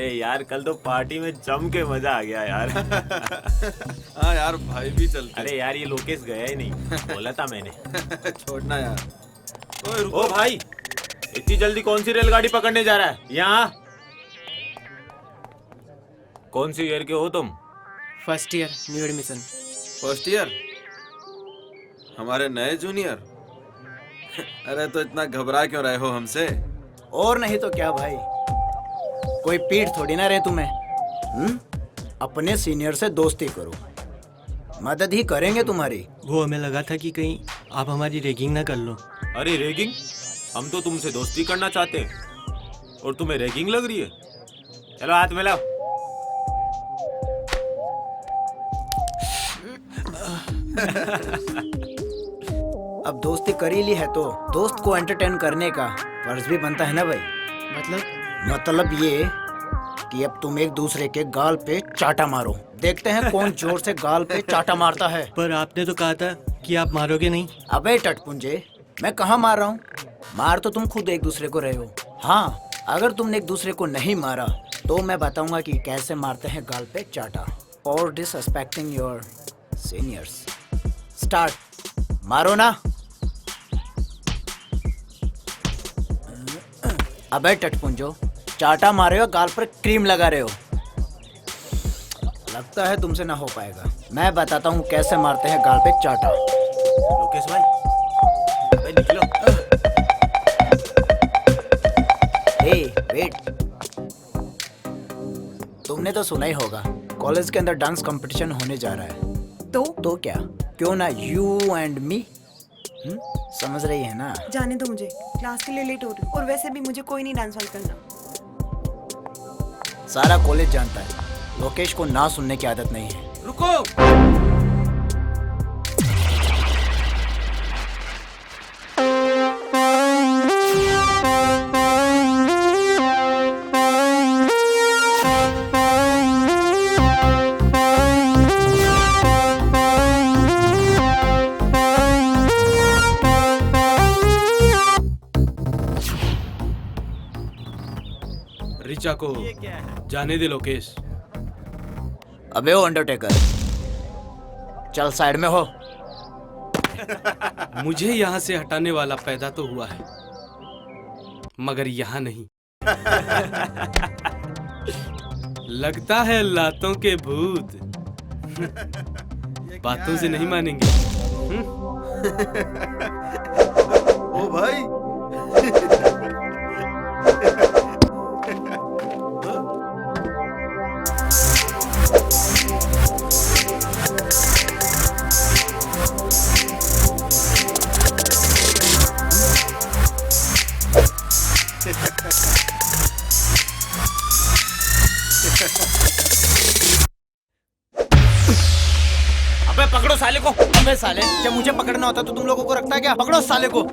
अरे यार कल तो पार्टी में जम के मजा आ गया यार। हाँ यार भाई भी चलते। अरे यार ये लोकेश गया ही नहीं, बोला था मैंने। छोड़ना यार। ओ भाई इतनी जल्दी कौन सी रेलगाड़ी पकड़ने जा रहा है? यहाँ कौन सी ईयर के हो तुम? First year new admission. First year? हमारे नए जूनियर। अरे तो इतना घबरा क्यों रहे हो हमसे? और नहीं तो क्या भाई, कोई पीठ थोड़ी ना रहे तुम्हें। अपने सीनियर से दोस्ती करो, मदद ही करेंगे तुम्हारी। वो हमें लगा था कि कहीं आप हमारी रैगिंग ना कर लो। अरे रैगिंग? हम तो तुमसे दोस्ती करना चाहते हैं और तुम्हें रैगिंग लग रही है। चलो हाथ मिलाओ। अब दोस्ती कर ही ली है तो दोस्त को एंटरटेन करने का फर्ज भी बनता है ना भाई। मतलब ये कि अब तुम एक दूसरे के गाल पे चाटा मारो, देखते हैं कौन जोर से गाल पे चाटा मारता है। पर आपने तो कहा था कि आप मारोगे नहीं। अबे टटपुंजे, मैं कहाँ मार रहा हूँ? मार तो तुम खुद एक दूसरे को रहे हो। हाँ, अगर तुमने एक दूसरे को नहीं मारा तो मैं बताऊंगा कि कैसे मारते हैं गाल पे चाटा। और डिसरिस्पेक्टिंग योर सीनियर्स। स्टार्ट। मारो ना। अबे टटपुंजो, चाटा मारे हो, गाल पर क्रीम लगा रहे हो। लगता है तुमसे ना हो पाएगा। मैं बताता हूँ कैसे मारते हैं गाल पे चाटा। लोकेश भाई, अबे निकलो। वेट, तुमने तो सुना ही होगा कॉलेज के अंदर डांस कंपटीशन होने जा रहा है। तो क्या, क्यों ना यू एंड मी? समझ रही है ना? जाने दो मुझे, क्लास के लिए लेट हो रही हूँ और वैसे भी मुझे कोई नहीं डांस वांस करना। सारा कॉलेज जानता है लोकेश को ना सुनने की आदत नहीं है। रुको। ऋचा को जाने दे लोकेश। अबे ओ अंडरटेकर, चल साइड में हो। मुझे यहाँ से हटाने वाला पैदा तो हुआ है, मगर यहाँ नहीं। लगता है लातों के भूत बातों से नहीं मानेंगे। ओ भाई। अबे पकड़ो साले को। अबे साले, जब मुझे पकड़ना होता तो तुम लोगों को रखता है क्या? पकड़ो साले को।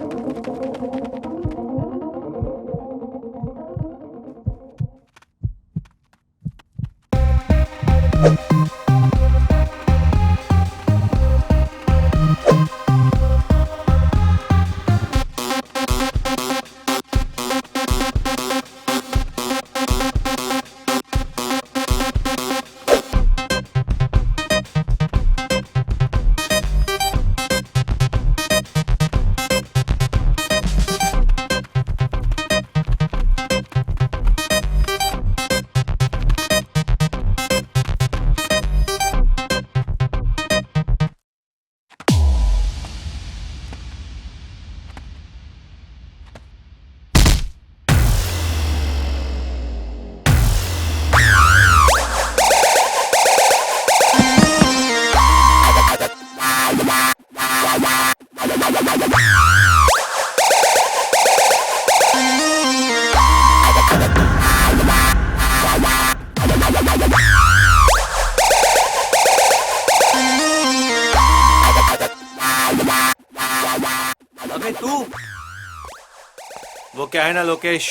वो क्या है ना लोकेश,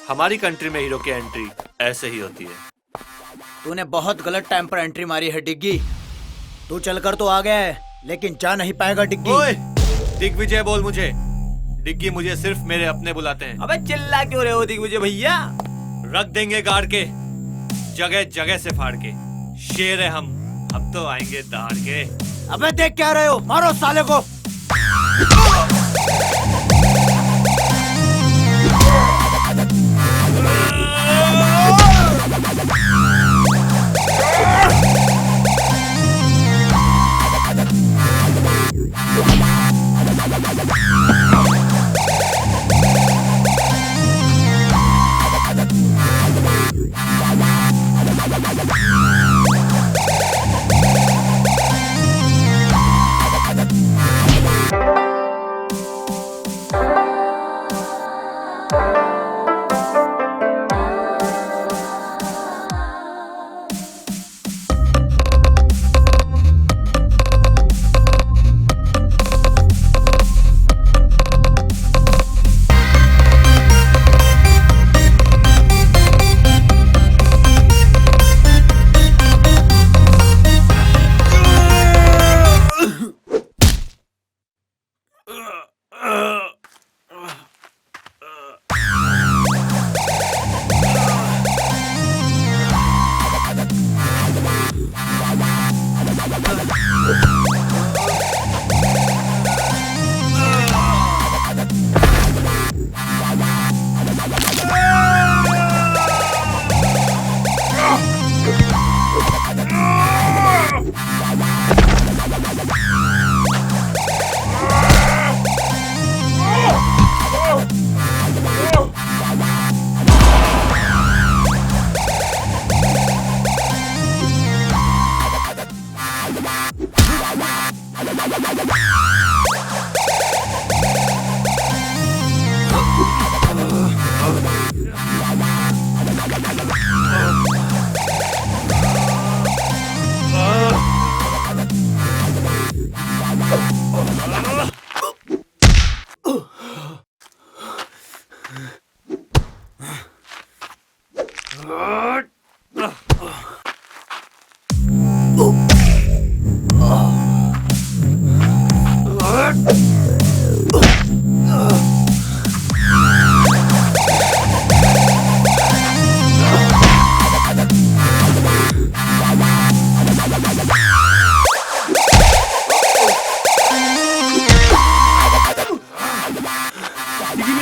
हमारी कंट्री में हीरो की एंट्री ऐसे ही होती है। तूने बहुत गलत टाइम पर एंट्री मारी है डिग्गी। तू चलकर तो आ गया है लेकिन जा नहीं पाएगा डिग्गी। ओए, दिग्विजय बोल मुझे। डिग्गी मुझे सिर्फ मेरे अपने बुलाते हैं। अबे चिल्ला क्यों रहे हो दिग्विजय भैया? रख देंगे गाड़ के। जगह जगह से फाड़ के। शेर है हम, अब तो आएंगे दहाड़ के। अबे देख क्या रहे हो, मारो साले को।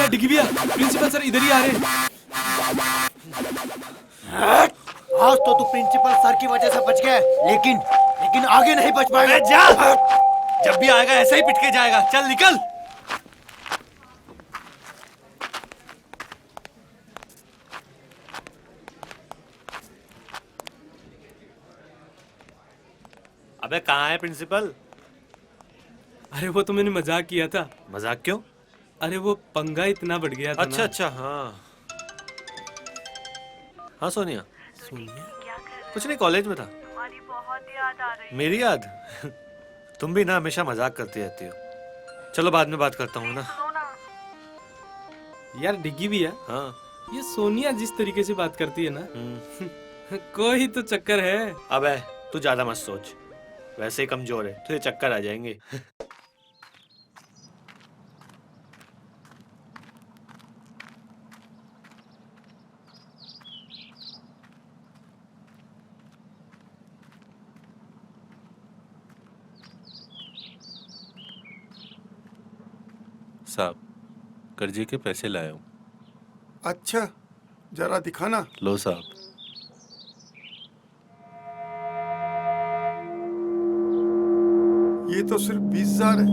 डिग्गी भैया, प्रिंसिपल सर इधर ही आ रहे हैं। आज तो तू प्रिंसिपल सर की वजह से बच गया, लेकिन आगे नहीं बच पाएगा। जा, जब भी आएगा ऐसे ही पिट के जाएगा। चल निकल। अबे कहाँ है प्रिंसिपल? अरे वो तो मैंने मजाक किया था। मजाक क्यों? अरे वो पंगा इतना बढ़ गया था अच्छा ना। अच्छा, हाँ हाँ सोनिया। कुछ नहीं, कॉलेज में था। तुम्हारी बहुत याद आ रही है। मेरी याद? तुम भी ना हमेशा मजाक करती रहती हो। चलो बाद में बात करता हूँ ना। सुनो ना, यार डिग्गी भैया, हाँ। ये सोनिया जिस तरीके से बात करती है ना, हम्म। कोई तो चक्कर है। अबे तू ज्यादा मत सोच, वैसे ही कमजोर है, तुझे चक्कर आ जाएंगे। साहब, कर्जे के पैसे लाया हूँ। अच्छा, जरा दिखाना। लो साहब। ये तो सिर्फ 20,000 है,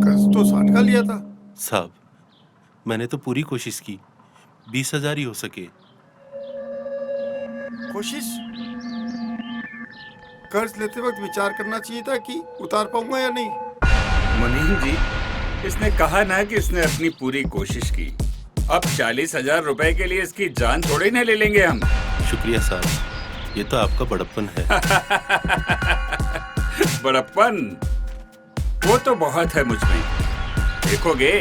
कर्ज तो 60 का लिया था। साहब, मैंने तो पूरी कोशिश की, 20,000 ही हो सके। कोशिश? कर्ज लेते वक्त विचार करना चाहिए था कि उतार पाऊंगा या नहीं। मुनीम जी, इसने कहा ना कि इसने अपनी पूरी कोशिश की। अब 40,000 रुपए के लिए इसकी जान थोड़ी ना ले लेंगे हम। शुक्रिया साहब, ये तो आपका बड़प्पन है। बड़प्पन वो तो बहुत है मुझ में। देखोगे,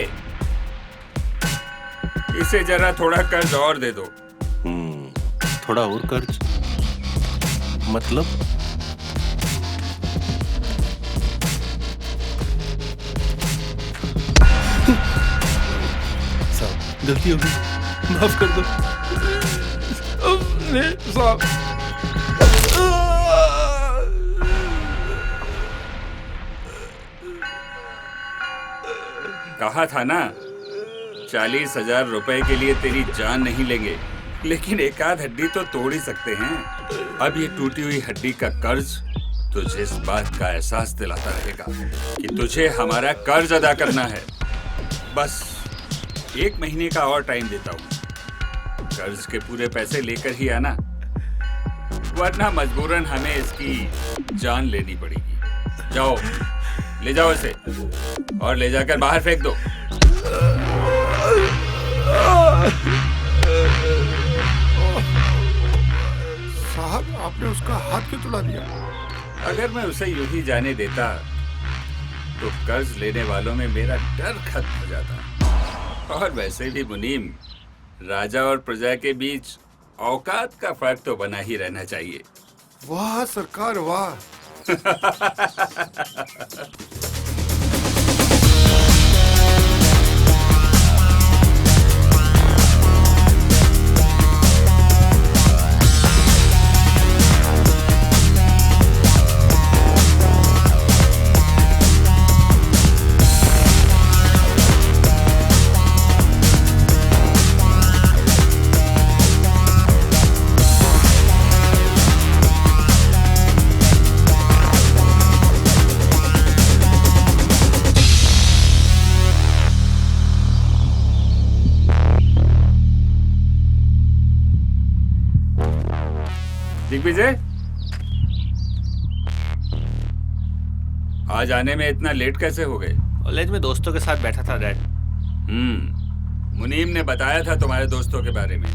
इसे जरा थोड़ा कर्ज और दे दो। थोड़ा और कर्ज? मतलब? साहब, गलती हो गई, माफ कर दो। साहब कहा था ना, 40,000 रुपए के लिए तेरी जान नहीं लेंगे, लेकिन एक आध हड्डी तो तोड़ ही सकते हैं। अब ये टूटी हुई हड्डी का कर्ज तुझे इस बात का एहसास दिलाता रहेगा कि तुझे हमारा कर्ज अदा करना है। बस 1 महीने का और टाइम देता हूँ, कर्ज के पूरे पैसे लेकर ही आना, वरना मजबूरन हमें इसकी जान लेनी पड़ेगी। जाओ, ले जाओ इसे और ले जाकर बाहर फेंक दो। साहब, आपने उसका हाथ क्यों तुड़ा दिया? अगर मैं उसे यूं ही जाने देता तो कर्ज लेने वालों में मेरा डर खत्म हो जाता। और वैसे भी मुनीम, राजा और प्रजा के बीच औकात का फर्क तो बना ही रहना चाहिए। वाह सरकार, वाह। दिग्विजय, आज आने में इतना लेट कैसे हो गए? कॉलेज में दोस्तों के साथ बैठा था डैड। मुनीम ने बताया था तुम्हारे दोस्तों के बारे में।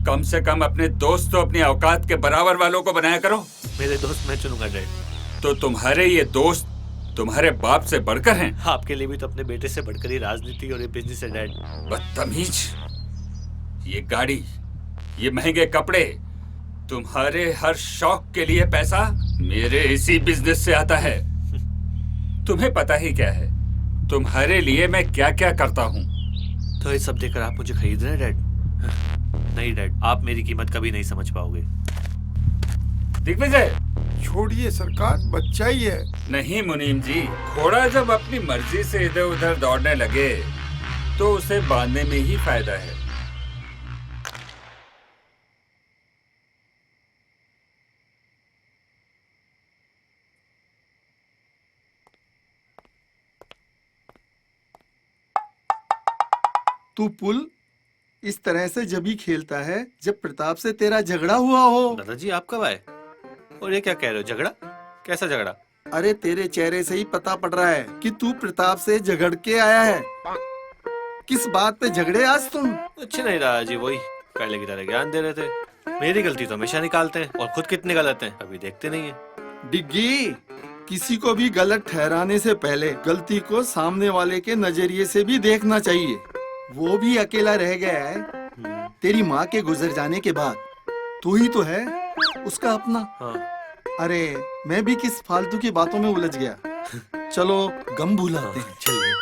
कम से कम अपने दोस्त तो अपनी औकात के बराबर वालों को बनाया करो। मेरे दोस्त मैं चुनूंगा डैड। तो तुम्हारे ये दोस्त तुम्हारे बाप से बढ़कर हैं? आपके लिए भी तो अपने बेटे से बढ़कर ही राजनीति और ये बिजनेस है डैड। बदतमीज, ये गाड़ी, ये महंगे कपड़े, तुम्हारे हर शौक के लिए पैसा मेरे इसी बिजनेस से आता है। तुम्हें पता ही क्या है तुम्हारे लिए मैं क्या क्या करता हूँ। तो ये सब देखकर आप मुझे खरीद रहे हैं डैड? नहीं डैड, आप मेरी कीमत कभी नहीं समझ पाओगे। दिग्विजय, छोड़िए सरकार, बच्चा ही है। नहीं मुनीम जी, घोड़ा जब अपनी मर्जी से इधर उधर दौड़ने लगे तो उसे बांधने में ही फायदा है। तू पुल इस तरह से जब ही खेलता है जब प्रताप से तेरा झगड़ा हुआ हो। दादाजी आप कब आए? और ये क्या कह रहे हो, झगड़ा? कैसा झगड़ा? अरे तेरे चेहरे से ही पता पड़ रहा है कि तू प्रताप से झगड़ के आया है। किस बात पे झगड़े आज तुम? कुछ नहीं दादाजी, वही पहले की तरह ज्ञान दे रहे थे। मेरी गलती तो हमेशा निकालते हैं और खुद कितने गलत हैं अभी देखते नहीं है। डिग्गी, किसी को भी गलत ठहराने से पहले गलती को सामने वाले के नजरिए से भी देखना चाहिए। वो भी अकेला रह गया है तेरी माँ के गुजर जाने के बाद। तू ही तो है उसका अपना। हाँ। अरे मैं भी किस फालतू की बातों में उलझ गया। चलो गम भुलाते हैं। चलिए।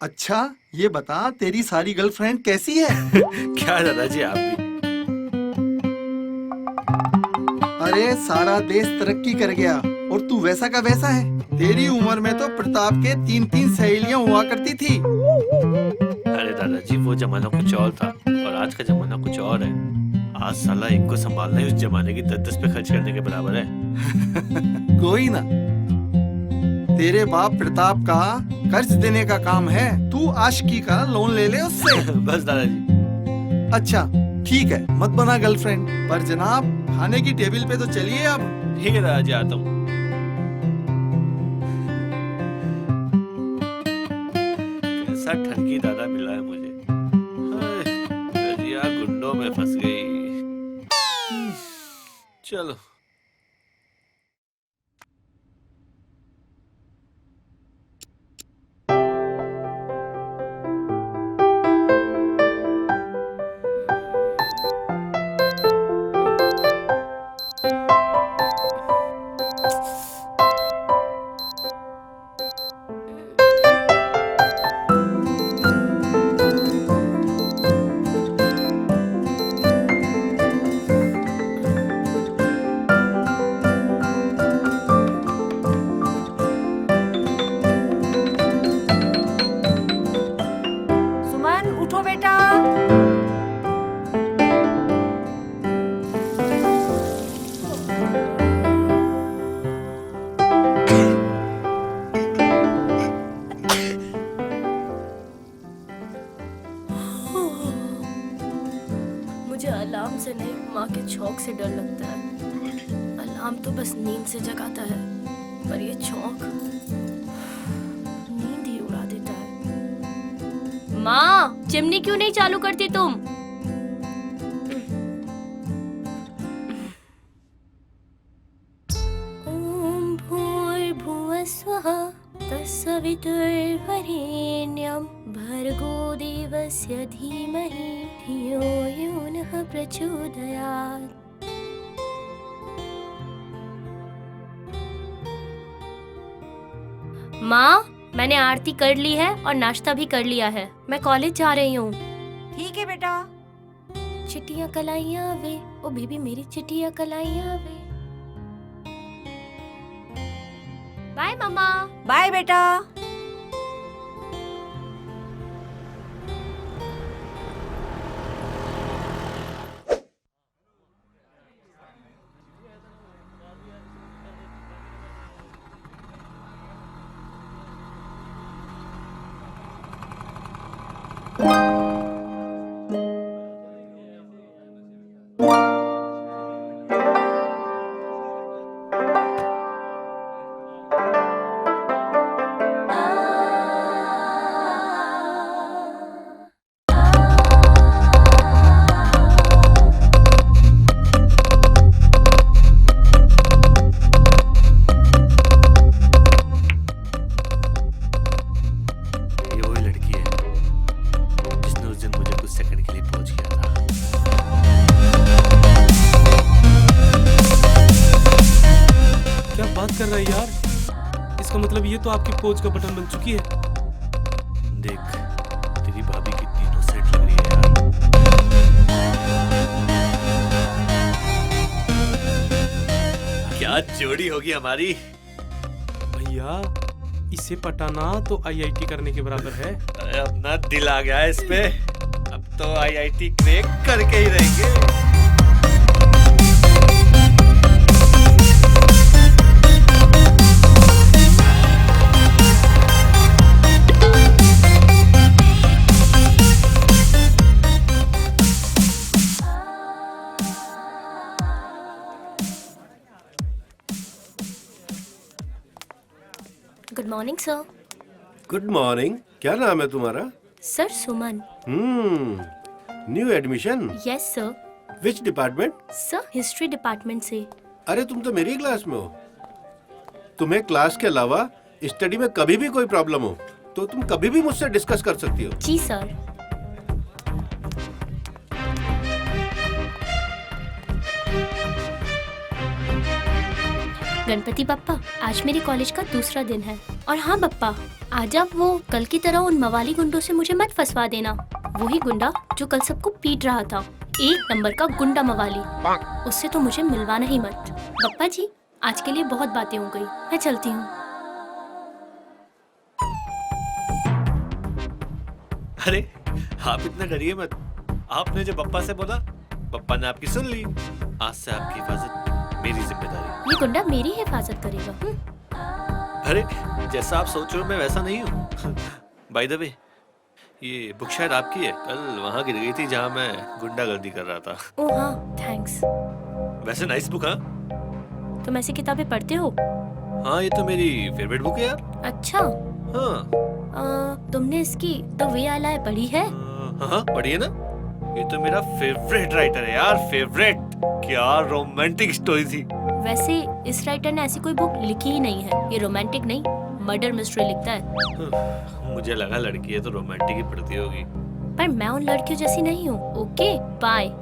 अच्छा ये बता, तेरी सारी गर्लफ्रेंड कैसी है? क्या दादाजी आप भी? अरे सारा देश तरक्की कर गया और तू वैसा का वैसा है। तेरी उम्र में तो प्रताप के 3-3 सहेलियां हुआ करती थी। अरे दादाजी वो जमाना कुछ और था और आज का जमाना कुछ और है। आज साला एक को संभालना ही उस जमाने की 10-10 पे खर्च करने के बराबर है। कोई ना, तेरे बाप प्रताप का कर्ज देने का काम है। तू आशिकी का लोन ले ले उससे। बस दादाजी। अच्छा ठीक है, मत बना गर्लफ्रेंड, पर जनाब खाने की टेबल पे तो चलिए अब। ठीक है दादाजी, आता हूँ। कैसा ठगी दादा मिला है मुझे। रजिया गुंडों में फंस गई। चलो। उठो बेटा। मुझे अलार्म से नहीं, माँ के छौंक से डर लगता है। अलार्म तो बस नींद से जगाता है, पर ये छौंक नींद ही उड़ा देता है। माँ, चिमनी क्यों नहीं चालू करती तुम? ओम भूर्भुवः स्वः तत्सवितुर्वरेण्यं भर्गो देवस्य धीमहि धियो यो नः प्रचोदयात्। माँ, मैंने आरती कर ली है और नाश्ता भी कर लिया है। मैं कॉलेज जा रही हूँ। ठीक है बेटा। चिट्टियाँ कलाइयाँ वे, ओ बेबी मेरी चिट्टियाँ कलाइयाँ वे। बाय मम्मा। बाय बेटा। ये वही लड़की है जिसने उस दिन मुझे कुछ सेकंड के लिए पहुंच किया था। क्या बात कर रहा है यार? इसका मतलब ये तो आपकी पोज का बटन बन चुकी है। देख, तेरी भाभी कितनी इनोसेंट लग रही है यार। क्या जोड़ी होगी हमारी। भैया, इसे पटाना तो आईआईटी करने के बराबर है। अरे अपना दिल आ गया है इस पे। अब तो आईआईटी क्रैक करके ही रहेंगे। Good morning sir. Good morning. क्या नाम है तुम्हारा? Sir Suman. New admission? Yes sir. Which department? Sir history department से। अरे तुम तो मेरी क्लास में हो। तुम्हें क्लास के अलावा स्टडी में कभी भी कोई प्रॉब्लम हो तो तुम कभी भी मुझसे डिस्कस कर सकती हो। जी सर। गणपति बप्पा, आज मेरे कॉलेज का दूसरा दिन है। और हाँ बप्पा, आज आप वो कल की तरह उन मवाली गुंडों से मुझे मत फंसवा देना। वही गुंडा जो कल सबको पीट रहा था, एक नंबर का गुंडा मवाली। उससे तो मुझे मिलवाना ही मत। बप्पा जी, आज के लिए बहुत बातें हो गई, मैं चलती हूँ। अरे आप इतना डरिए मत। आपने जो बप्पा से बोला, बप्पा ने आपकी सुन ली। आज से आपकी हिफाजत मेरी जिम्मेदारी। ये गुंडा मेरी हिफाजत करेगा। अरे जैसा आप सोच रहे हो मैं वैसा नहीं हूँ। बाय द वे, ये बुक शायद आपकी है। कल वहाँ गिर गई थी जहाँ मैं गुंडागर्दी कर रहा था। ओह हाँ, थैंक्स। वैसे नाइस बुक। हाँ, तुम ऐसी किताबें पढ़ते हो? हाँ ये तो मेरी फेवरेट बुक है यार। अच्छा। हाँ। तुमने इसकी द वे आई लाई पढ़ी है? हाँ पढ़ी है ना। ये तो मेरा फेवरेट राइटर है यार, फेवरेट। क्या रोमांटिक स्टोरी थी। वैसे इस राइटर ने ऐसी कोई बुक लिखी ही नहीं है। ये रोमांटिक नहीं, मर्डर मिस्ट्री लिखता है। मुझे लगा लड़की है तो रोमांटिक ही पढ़ती होगी। पर मैं उन लड़कियों जैसी नहीं हूँ। Okay bye.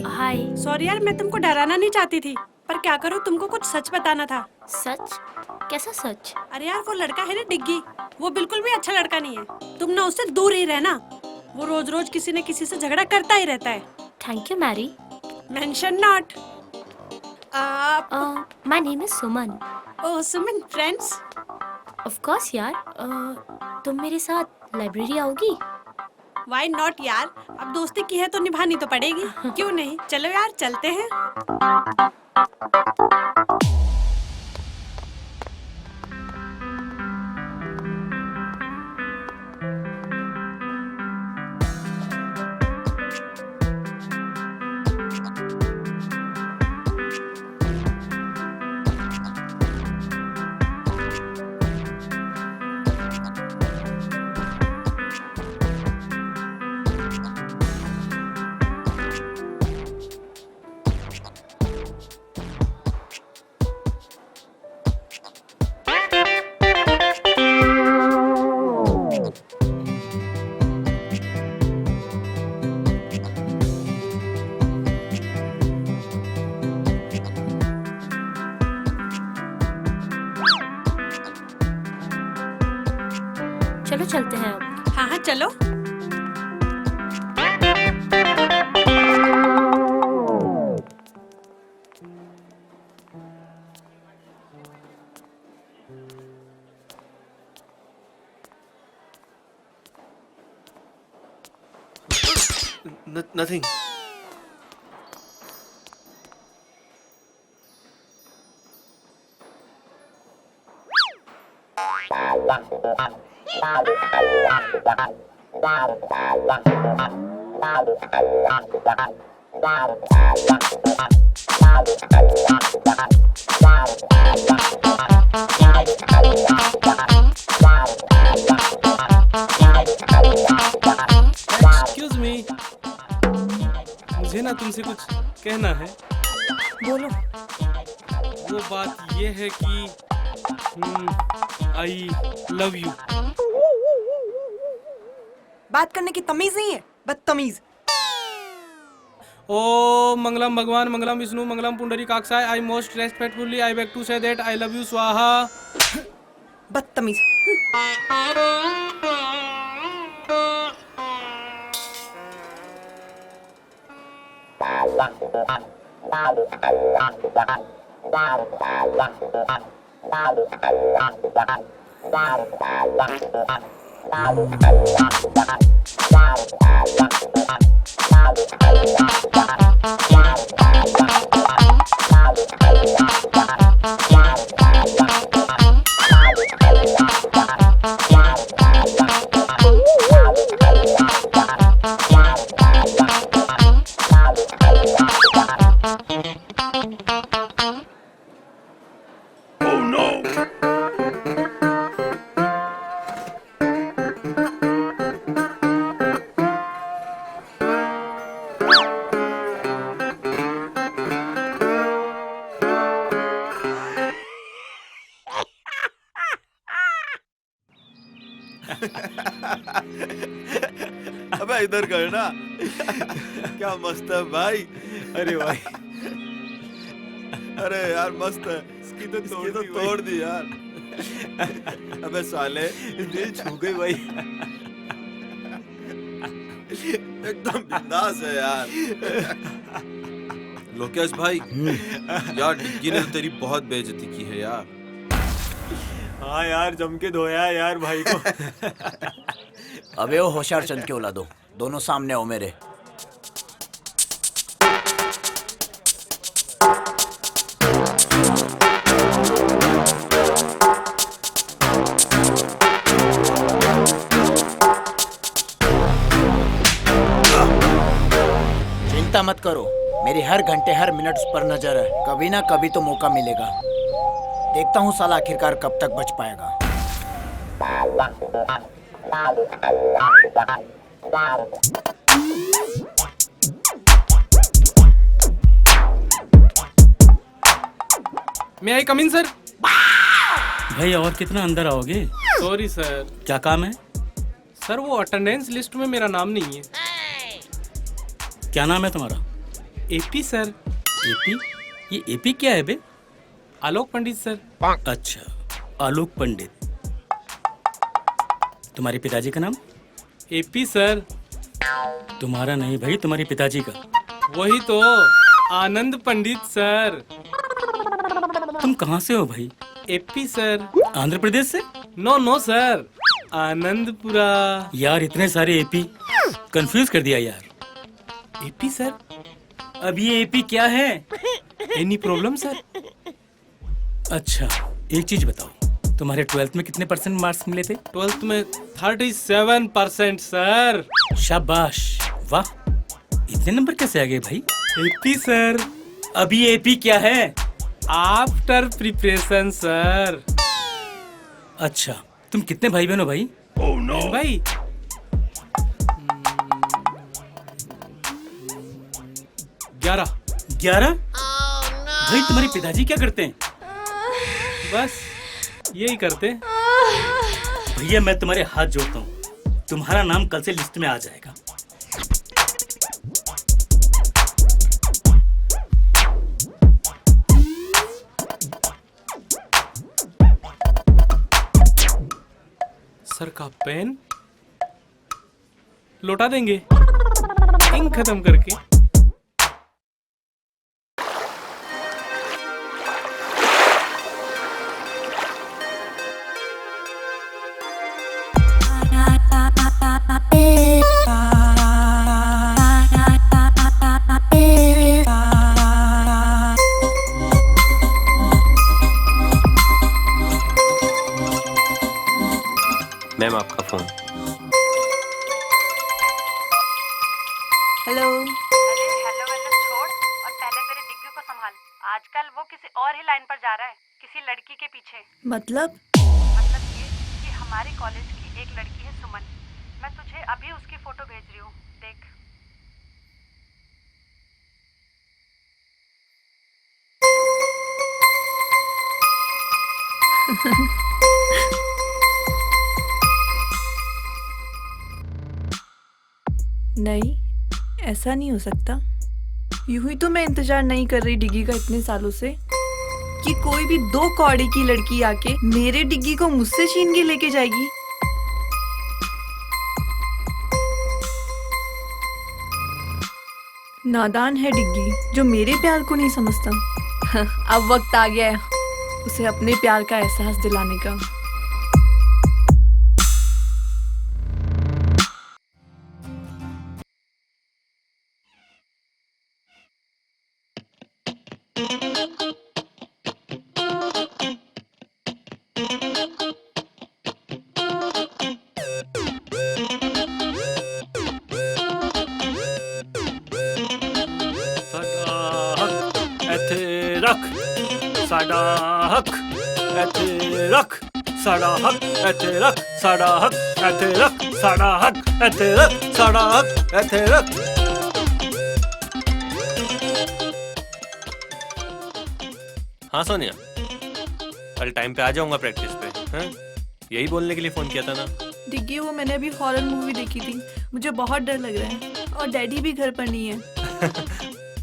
हाय। सॉरी यार, मैं तुमको डराना नहीं चाहती थी, पर क्या करूँ, तुमको कुछ सच बताना था। सच? कैसा सच? अरे यार वो लड़का है ना डिग्गी, वो बिल्कुल भी अच्छा लड़का नहीं है। तुम ना उससे दूर ही रहना। वो रोज रोज किसी न किसी से झगड़ा करता ही रहता है। Thank you Mary. Mention not. My name is Suman. Oh Suman, friends? Of course यार। तुम मेरे साथ लाइब्रेरी आओगी? व्हाई नॉट यार, अब दोस्ती की है तो निभानी तो पड़ेगी। क्यों नहीं, चलो यार चलते हैं। चलो चलते हैं अब। हाँ हाँ चलो। नथिंग। एक्सक्यूज मी, मुझे ना तुमसे कुछ कहना है। बोलो। वो बात ये है कि आई लव यू। बात करने की तमीज नहीं है, बदतमीज। ओ मंगलम भगवान, मंगलम विष्णु, मंगलम पुंडरी काक्षाय। I most respectfully I beg to say that I love you स्वाहा। बदतमीज। अबे इधर गए ना। क्या मस्त है भाई। अरे भाई, अरे यार मस्त है। इसकी तो तोड़ दी यार। अबे साले दिल छू गई भाई। एकदम बिंदास है यार। लोकेश भाई, यार डिग्गी ने तो तेरी बहुत बेइज्जती की है यार। हाँ यार, जम के धोया है यार भाई को। अबे वो होशियार चंद के औलादो, दोनों सामने हो मेरे। चिंता मत करो, मेरी हर घंटे हर मिनट उस पर नजर है। कभी ना कभी तो मौका मिलेगा। देखता हूँ साला आखिरकार कब तक बच पाएगा। मैं आई कम इन सर? भाई और कितना अंदर आओगे? Sorry sir. क्या काम है? सर वो अटेंडेंस लिस्ट में मेरा नाम नहीं है। क्या नाम है तुम्हारा? AP sir. एपी? ये एपी क्या है बे? आलोक पंडित सर। अच्छा, आलोक पंडित। तुम्हारे पिताजी का नाम? AP sir. तुम्हारा नहीं भाई, तुम्हारे पिताजी का। वही तो, आनंद पंडित सर। तुम कहाँ से हो भाई? AP sir. आंध्र प्रदेश से? No sir, Anandpura. यार इतने सारे एपी, कंफ्यूज कर दिया यार। AP sir? अब ये एपी क्या है? Any problem sir? अच्छा एक चीज बताओ, तुम्हारे 12th में कितने % मार्क्स मिले थे? 12th में 37% सर। शाबाश, वाह, इतने नंबर कैसे आ गए भाई? AP sir. अभी एपी क्या है? After preparation sir. अच्छा, तुम कितने भाई बहन हो भाई? भाई 11। 11? भाई तुम्हारे पिताजी क्या करते हैं? बस यही करते। भैया मैं तुम्हारे हाथ जोड़ता हूँ, तुम्हारा नाम कल से लिस्ट में आ जाएगा। सर का पेन लौटा देंगे इंक खत्म करके। मैम आपका फोन। हेलो। अरे हेलो वेलो छोड़ और पहले मेरे डिग्गी को संभाल। आजकल वो किसी और ही लाइन पर जा रहा है, किसी लड़की के पीछे। मतलब ये कि हमारे कॉलेज की एक लड़की है सुमन, मैं तुझे अभी उसकी फोटो भेज रही हूँ, देख। नहीं, ऐसा नहीं हो सकता। यूं ही तो मैं इंतजार नहीं कर रही डिग्गी का इतने सालों से कि कोई भी 2 कौड़ी की लड़की आके मेरे डिग्गी को मुझसे छीन के लेके जाएगी। नादान है डिग्गी जो मेरे प्यार को नहीं समझता। अब वक्त आ गया है उसे अपने प्यार का एहसास दिलाने का। रख साडा हक एथे रख साडा हक एथे रख साडा हक एथे रख साडा हक एथे रख साडा हक एथे रख। हाँ सोनिया, कल टाइम पे आ जाऊंगा प्रैक्टिस पे। हैं? यही बोलने के लिए फोन किया था ना। डिग्गी वो मैंने अभी हॉरर मूवी देखी थी, मुझे बहुत डर लग रहा है और डैडी भी घर पर नहीं है।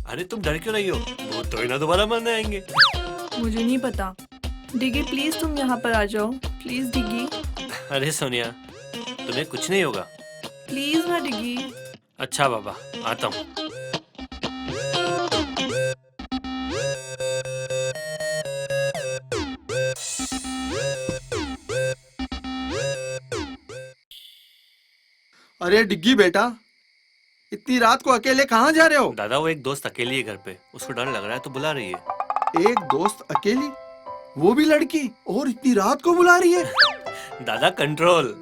अरे तुम डर क्यों रही हो, वो तो ही ना दोबारा मरने आएंगे। मुझे नहीं पता। डिग्गी प्लीज तुम यहाँ पर आ जाओ, प्लीज डिग्गी। अरे सोनिया तुम्हें कुछ नहीं होगा। प्लीज ना डिग्गी। अच्छा बाबा आता हूँ। अरे डिग्गी बेटा, इतनी रात को अकेले कहाँ जा रहे हो? दादा वो एक दोस्त अकेली है घर पे, उसको डर लग रहा है तो बुला रही है। एक दोस्त अकेली, वो भी लड़की, और इतनी रात को बुला रही है? दादा कंट्रोल,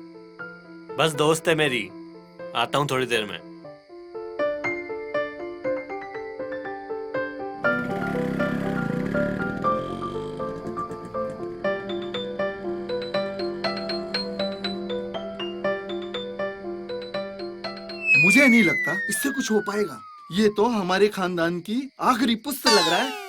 बस दोस्त है मेरी, आता हूँ थोड़ी देर में। मुझे नहीं लगता इससे कुछ हो पाएगा। ये तो हमारे खानदान की आखिरी पुस्त लग रहा है।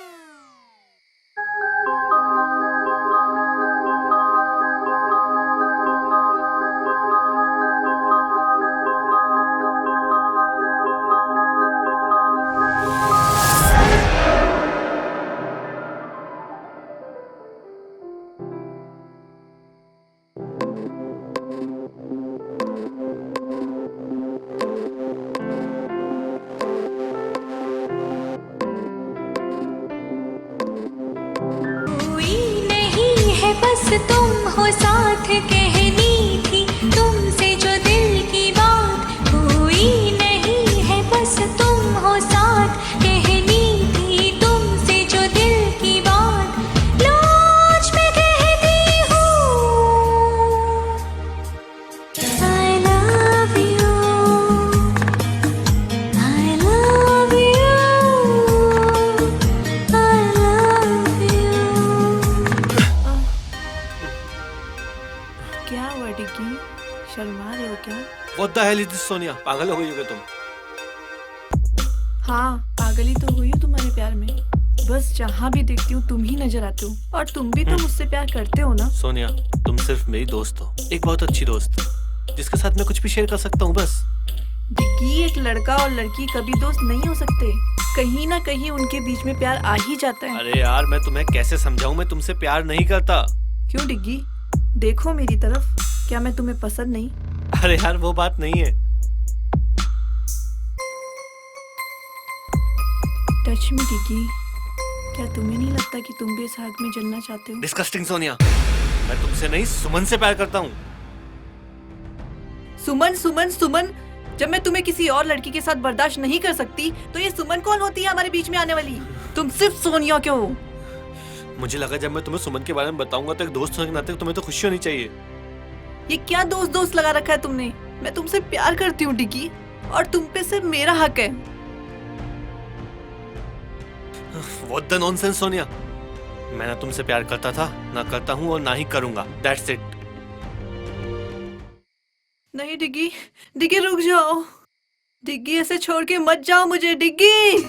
hell is this, Sonia? पागल हो गई हो क्या तुम? हाँ, पागल ही तो हुई हूँ तुम्हारे प्यार में। बस जहाँ भी देखती हूँ तुम ही नजर आते हो, और तुम भी तो मुझसे प्यार करते हो ना? सोनिया, तुम सिर्फ मेरी दोस्त हो, एक बहुत अच्छी दोस्त, जिसके साथ मैं कुछ भी शेयर कर सकता हूँ बस। डिग्गी, एक लड़का और लड़की कभी दोस्त नहीं हो सकते। कहीं ना कहीं उनके बीच में प्यार आ ही जाता है। अरे यार, मैं तुम्हें कैसे समझाऊं, मैं तुमसे प्यार नहीं करता। क्यों डिग्गी? देखो मेरी तरफ, क्या मैं तुम्हें पसंद नहीं? अरे यार, वो बात नहीं है। टच मी डिग्गी, क्या तुम्हें नहीं लगता कि तुम भी इस आग में जलना चाहते हो? डिस्कस्टिंग सोनिया, मैं तुमसे नहीं सुमन से प्यार करता हूँ। सुमन, सुमन, सुमन, जब मैं तुम्हें किसी और लड़की के साथ बर्दाश्त नहीं कर सकती, तो ये सुमन कौन होती है हमारे बीच में आने वाली? तुम सिर्फ सोनिया क्यों हो? मुझे लगा जब मैं तुम्हें सुमन के बारे में बताऊंगा तो एक दोस्त होने के नाते तुम्हें तो खुशी होनी चाहिए। ये क्या दोस्त दोस्त लगा रखा है तुमने? मैं तुमसे प्यार करती हूँ डिग्गी, और तुम पे सिर्फ मेरा हक है। What the nonsense, Sonia? मैं ना तुमसे प्यार करता था, ना करता हूँ और ना ही करूंगा। That's it. नहीं डिग्गी, डिग्गी रुक जाओ। डिग्गी, ऐसे छोड़ के मत जाओ मुझे डिग्गी।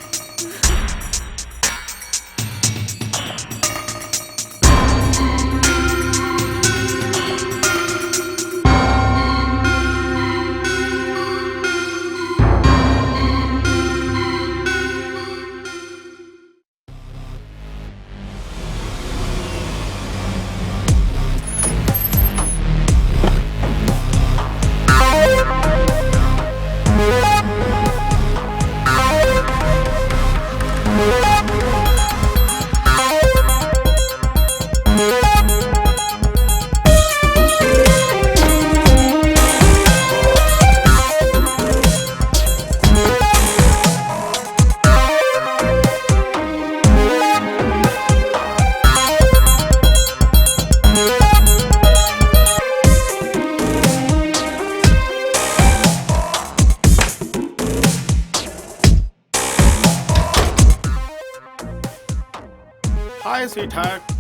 हाय स्वीटहार्ट,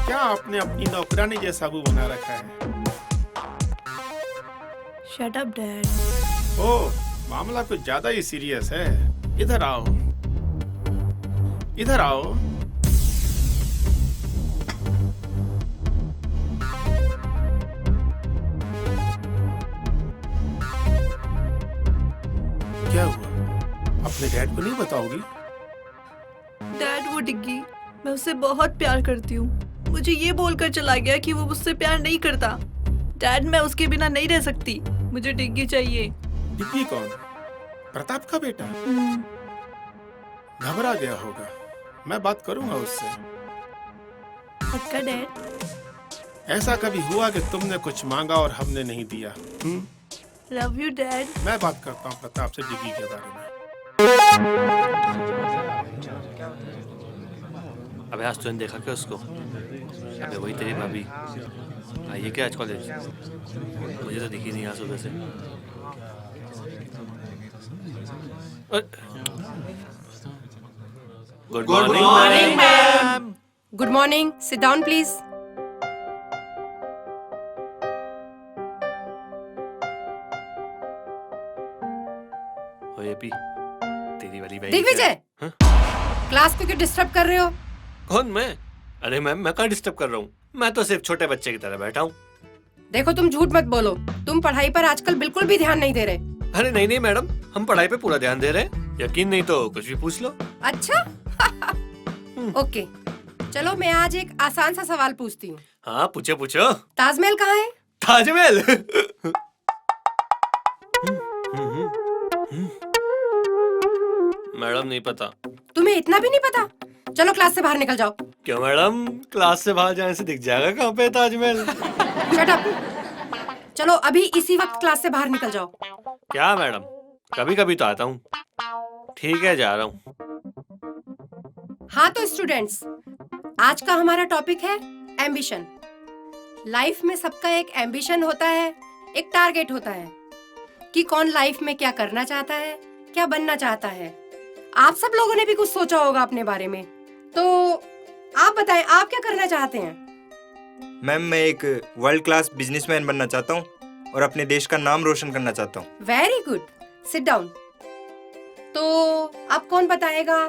क्या आपने अपनी नौकरानी जैसा मुंह बना रखा है? Shut up dad. ओह, मामला कुछ ज्यादा ही सीरियस है। इधर आओ, इधर आओ। क्या हुआ? अपने डैड को नहीं बताओगी? डैड, वो डिग्गी, मैं उससे बहुत प्यार करती हूँ। मुझे ये बोलकर चला गया कि वो मुझसे प्यार नहीं करता। डैड, मैं उसके बिना नहीं रह सकती। मुझे डिग्गी चाहिए। डिग्गी कौन? प्रताप का बेटा? घबरा गया होगा। मैं बात करूंगा उससे। पक्का डैड? ऐसा कभी हुआ कि तुमने कुछ मांगा और हमने नहीं दिया? Love you dad. मैं बात करता हूँ प्रताप से डिग्गी के बारे में। अबे आज तूने देखा क्या उसको? अबे वही तेरी भाभी आई है क्या आज कॉलेज? मुझे तो दिखी नहीं आज सुबह से। Good morning ma'am. Good morning, sit down please. ओए पी, तेरी वाली बहन। दिग्विजय, क्लास को क्यों डिस्टर्ब कर रहे हो? कौन मैं? अरे मैम, मैं कहाँ डिस्टर्ब कर रहा हूँ? मैं तो सिर्फ छोटे बच्चे की तरह बैठा हूँ। देखो, तुम झूठ मत बोलो। तुम पढ़ाई पर आजकल बिल्कुल भी ध्यान नहीं दे रहे। अरे नहीं नहीं मैडम, हम पढ़ाई पे पूरा ध्यान दे रहे हैं। यकीन नहीं तो कुछ भी पूछ लो। अच्छा ओके, चलो मैं आज एक आसान सा सवाल पूछती हूँ। हाँ पूछो पूछो। ताजमहल कहाँ है? ताजमहल? मैडम नहीं पता। तुम्हें इतना भी नहीं पता? चलो क्लास से बाहर निकल जाओ। क्यों मैडम, क्लास से बाहर जाने से दिख जाएगा कहाँ पे ताजमहल? Shut up. चलो अभी इसी वक्त क्लास से बाहर निकल जाओ। क्या मैडम, कभी कभी तो आता हूँ। ठीक है, जा रहा हूँ। हाँ तो स्टूडेंट्स, आज का हमारा टॉपिक है एम्बिशन। लाइफ में सबका एक एम्बिशन होता है, एक टारगेट होता है कि कौन लाइफ में क्या करना चाहता है, क्या बनना चाहता है। आप सब लोगों ने भी कुछ सोचा होगा अपने बारे में, तो आप बताएं, आप क्या करना चाहते हैं? मैम, मैं एक वर्ल्ड क्लास बिजनेसमैन बनना चाहता हूँ। और अपने देश का नाम रोशन करना चाहता हूँ। Very good, sit down. तो अब कौन बताएगा,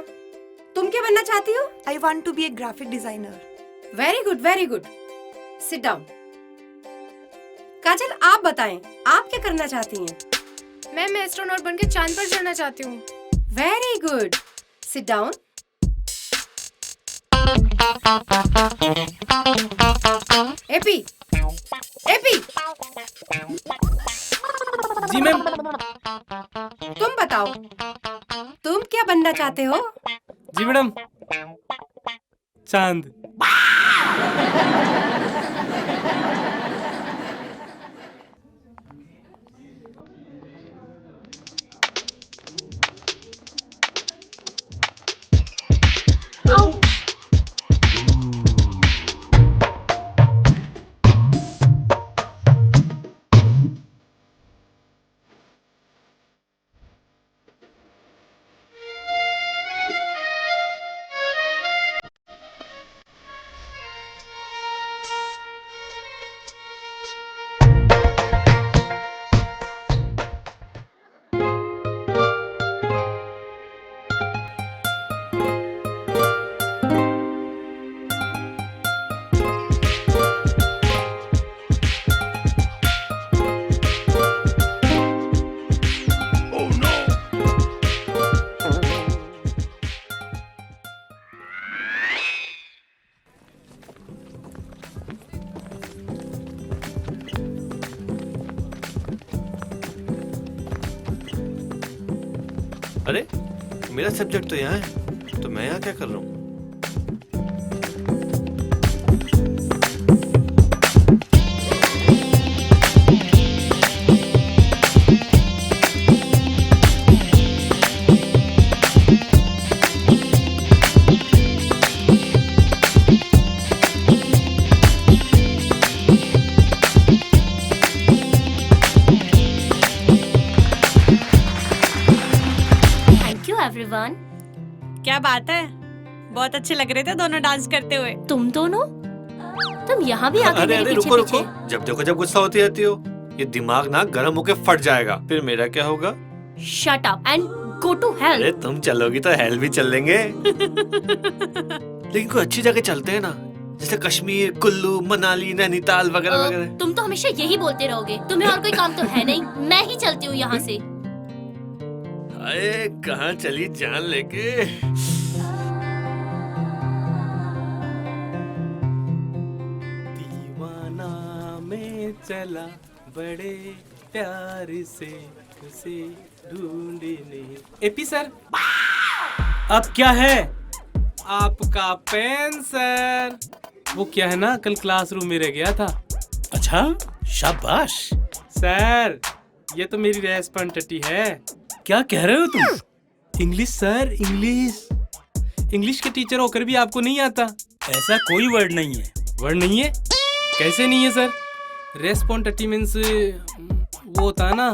तुम क्या बनना चाहती हो? I want to be a graphic designer. Very good, very good, sit down. Kajal, आप बताएं, आप क्या करना चाहती हैं? मैं एस्ट्रोनॉट बन के चांद पर चढ़ना चाहती हूँ। Very good, sit down. एपी, एपी, जी मैम। तुम बताओ, तुम क्या बनना चाहते हो? जी मैडम, चांद। अरे मेरा सब्जेक्ट तो यहाँ है, तो मैं यहाँ क्या कर रहा हूँ? एवरीवन। क्या बात है, बहुत अच्छे लग रहे थे दोनों डांस करते हुए। तुम दोनों, तुम यहाँ भी आके अरे मेरे अरे पीछे रुको पीछे। रुको, जब देखो जब गुस्सा होती रहती हो, ये दिमाग ना गर्म होके फट जाएगा, फिर मेरा क्या होगा? Shut up and go to hell. अरे तुम चलोगी तो हेल भी चल लेंगे। लेकिन कोई अच्छी जगह चलते हैं ना, जैसे कश्मीर, कुल्लू, मनाली, नैनीताल वगैरह वगैरह। तुम तो हमेशा यही बोलते रहोगे, तुम्हें और कोई काम तो है नहीं। मैं ही चलती हूँ यहाँ से। अरे कहाँ चली जान लेके? दीवाना में चला बड़े प्यार से उसे ढूंढने। एपी सर, अब क्या है? आपका पेन सर। वो क्या है ना, कल क्लासरूम में रह गया था। अच्छा, शाबाश। सर ये तो मेरी रेस्पॉन्सिबिलिटी है। क्या कह रहे हो तुम? English sir, English. इंग्लिश के टीचर होकर भी आपको नहीं आता? ऐसा कोई वर्ड नहीं है। वर्ड नहीं है? कैसे नहीं है सर? रेस्पॉन्सिबिलिटी मींस वो होता है ना,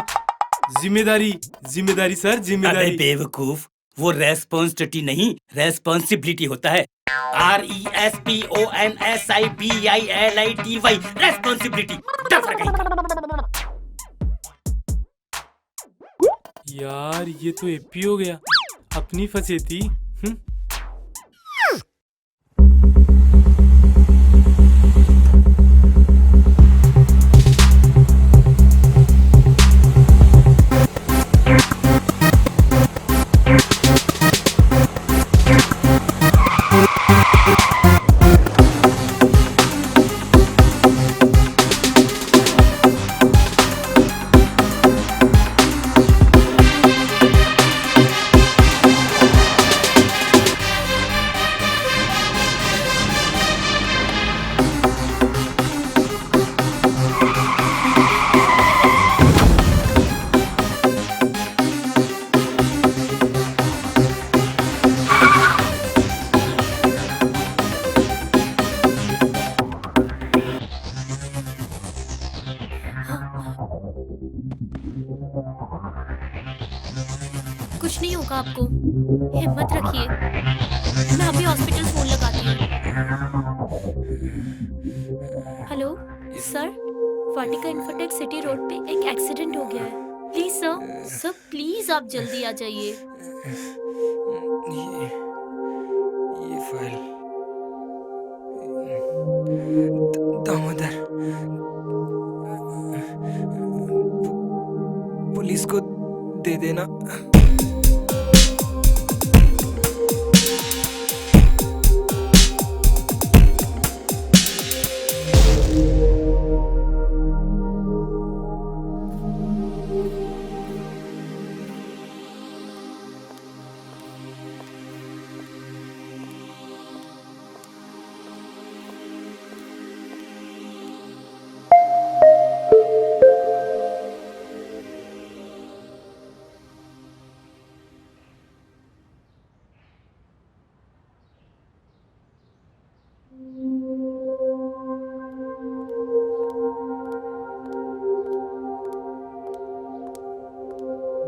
जिम्मेदारी। जिम्मेदारी सर, जिम्मेदारी। अरे बेवकूफ, वो रेस्पॉन्सिबिलिटी नहीं, रेस्पॉन्सिबिलिटी होता है। RESPONSIBILITY, responsibility. यार ये तो एपी हो गया, अपनी फंसी थी। कुछ नहीं होगा आपको, हिम्मत रखिए। मैं अभी हॉस्पिटल फोन लगाती हूँ। हेलो सर, वाटिका इन्फोटेक सिटी रोड पे एक एक्सीडेंट हो गया है। प्लीज सर, सर प्लीज आप जल्दी आ जाइए। ये फाइल दामोदर पुलिस को दे देना।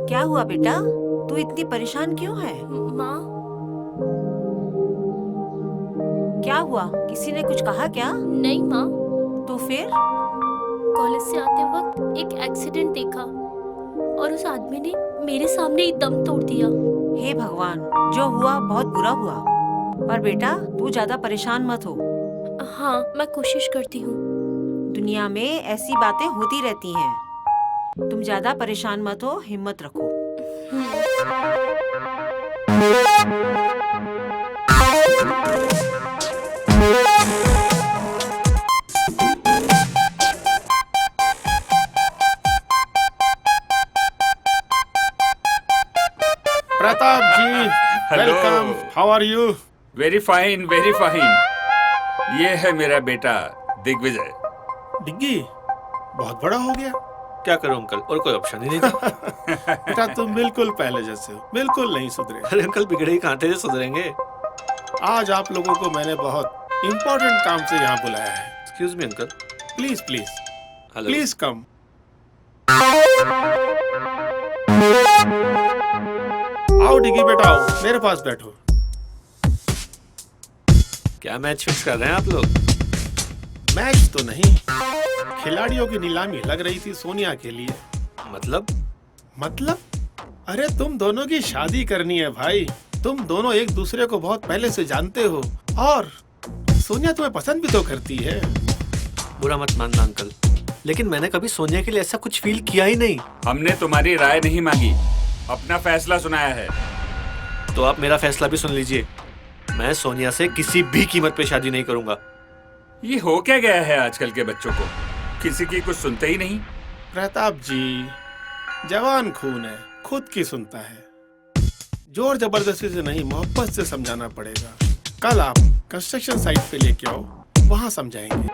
क्या हुआ बेटा, तू इतनी परेशान क्यों है? माँ, क्या हुआ, किसी ने कुछ कहा क्या? नहीं माँ। तो फिर? कॉलेज से आते वक्त एक एक्सीडेंट देखा और उस आदमी ने मेरे सामने ही दम तोड़ दिया। हे भगवान, जो हुआ बहुत बुरा हुआ, पर बेटा तू ज्यादा परेशान मत हो। हाँ, मैं कोशिश करती हूँ। दुनिया में ऐसी बातें होती रहती हैं। तुम ज्यादा परेशान मत हो, हिम्मत रखो। Pratap ji, welcome. How are you? Very fine, very fine. ये है मेरा बेटा दिग्विजय। डिग्गी बहुत बड़ा हो गया। क्या करूं अंकल, और कोई ऑप्शन ही नहीं था। बेटा तुम बिल्कुल पहले जैसे हो, बिल्कुल नहीं सुधरे। अरे अंकल, बिगड़े ही कहां थे जो सुधरेंगे। आज आप लोगों को मैंने बहुत इम्पोर्टेंट काम से यहाँ बुलाया है। Excuse me uncle. Please please hello. Please come. आओ डिग्गी बेटा, आओ मेरे पास बैठो। क्या मैच फिक्स कर रहे हैं आप लोग? मैच तो नहीं, खिलाड़ियों की नीलामी लग रही थी सोनिया के लिए। मतलब? अरे तुम दोनों की शादी करनी है भाई। तुम दोनों एक दूसरे को बहुत पहले से जानते हो और सोनिया तुम्हें पसंद भी तो करती है। बुरा मत मानना अंकल, लेकिन मैंने कभी सोनिया के लिए ऐसा कुछ फील किया ही नहीं। हमने तुम्हारी राय नहीं मांगी, अपना फैसला सुनाया है। तो आप मेरा फैसला भी सुन लीजिए। मैं सोनिया से किसी भी कीमत पे शादी नहीं करूंगा। ये हो क्या गया है आजकल के बच्चों को, किसी की कुछ सुनते ही नहीं। प्रताप जी, जवान खून है, खुद की सुनता है। जोर जबरदस्ती से नहीं, मोहब्बत से समझाना पड़ेगा। कल आप कंस्ट्रक्शन साइट पे लेके आओ, वहाँ समझाएंगे।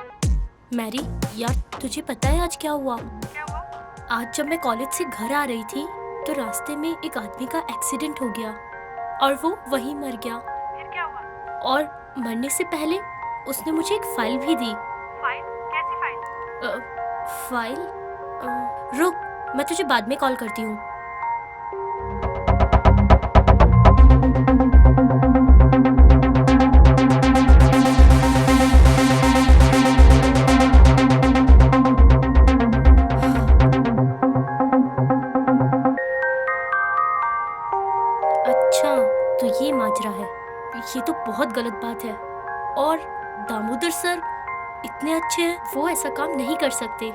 मैरी, यार तुझे पता है आज क्या हुआ? आज जब मैं कॉलेज से घर आ रही थी तो रास्ते में एक आदमी का एक्सीडेंट हो गया और वो वहीं मर गया। फिर क्या हुआ? और मरने से पहले उसने मुझे एक फाइल भी दी। फाइल? कैसी फाइल? फाइल? रुक, मैं तुझे बाद में कॉल करती हूँ। अच्छा, तो ये माजरा है। ये तो बहुत गलत बात है। और दामोदर सर इतने अच्छे हैं, वो ऐसा काम नहीं कर सकते।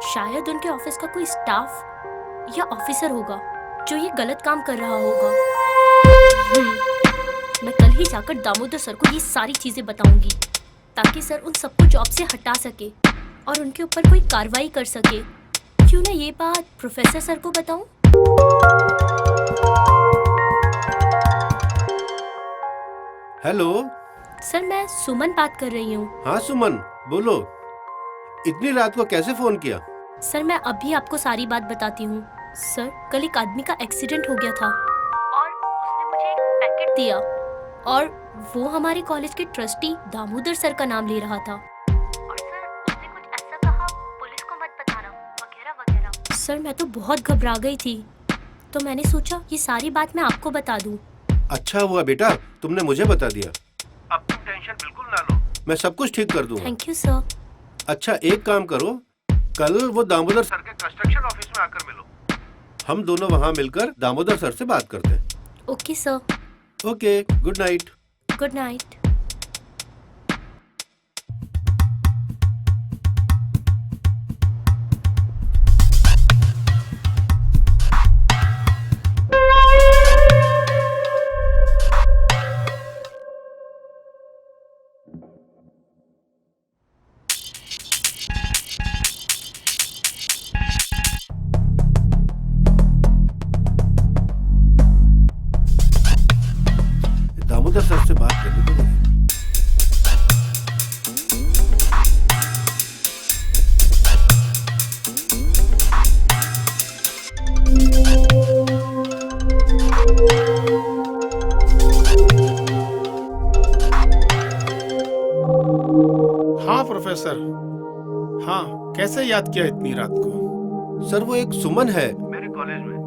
शायद उनके ऑफिस का कोई स्टाफ या ऑफिसर होगा जो ये गलत काम कर रहा होगा। मैं कल ही जाकर दामोदर सर को ये सारी चीजें बताऊंगी ताकि सर उन सबको जॉब से हटा सके और उनके ऊपर कोई कार्रवाई कर सके। क्यों ना ये बात प्रोफेसर सर को बताऊं? हेलो सर, मैं सुमन बात कर रही हूँ। हाँ सुमन, बोलो। इतनी रात को कैसे फोन किया? सर, मैं अभी आपको सारी बात बताती हूँ। सर, कल एक आदमी का एक्सीडेंट हो गया था और उसने मुझे एक पैकेट दिया और वो हमारे कॉलेज के ट्रस्टी दामोदर सर का नाम ले रहा था। और सर, उसने कुछ ऐसा कहा, पुलिस को मत बताना वगैरह वगैरह। सर, मैं तो बहुत घबरा गई थी, तो मैंने सोचा ये सारी बात मैं आपको बता दूं। अच्छा हुआ बेटा तुमने मुझे बता दिया। अब तुम टेंशन बिल्कुल ना लो, मैं सब कुछ ठीक कर दूंगा। Thank you sir. अच्छा एक काम करो, कल वो दामोदर सर के कंस्ट्रक्शन ऑफिस में आकर मिलो। हम दोनों वहाँ मिलकर दामोदर सर से बात करते हैं। Okay sir. Okay, good night. Good night. Damodar sir से बात करनी पड़ेगी। हाँ प्रोफेसर। हाँ, कैसे याद किया इतनी रात को? सर वो एक सुमन है मेरे कॉलेज में,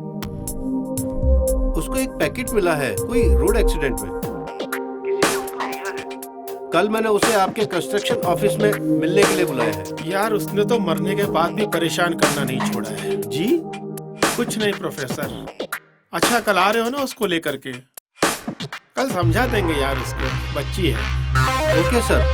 उसको एक पैकेट मिला है कोई रोड एक्सीडेंट में। कल मैंने उसे आपके कंस्ट्रक्शन ऑफिस में मिलने के लिए बुलाया है। यार उसने तो मरने के बाद भी परेशान करना नहीं छोड़ा है। जी? कुछ नहीं प्रोफेसर। अच्छा कल आ रहे हो ना उसको लेकर के? कल समझा देंगे यार उसको, बच्ची है। Okay sir.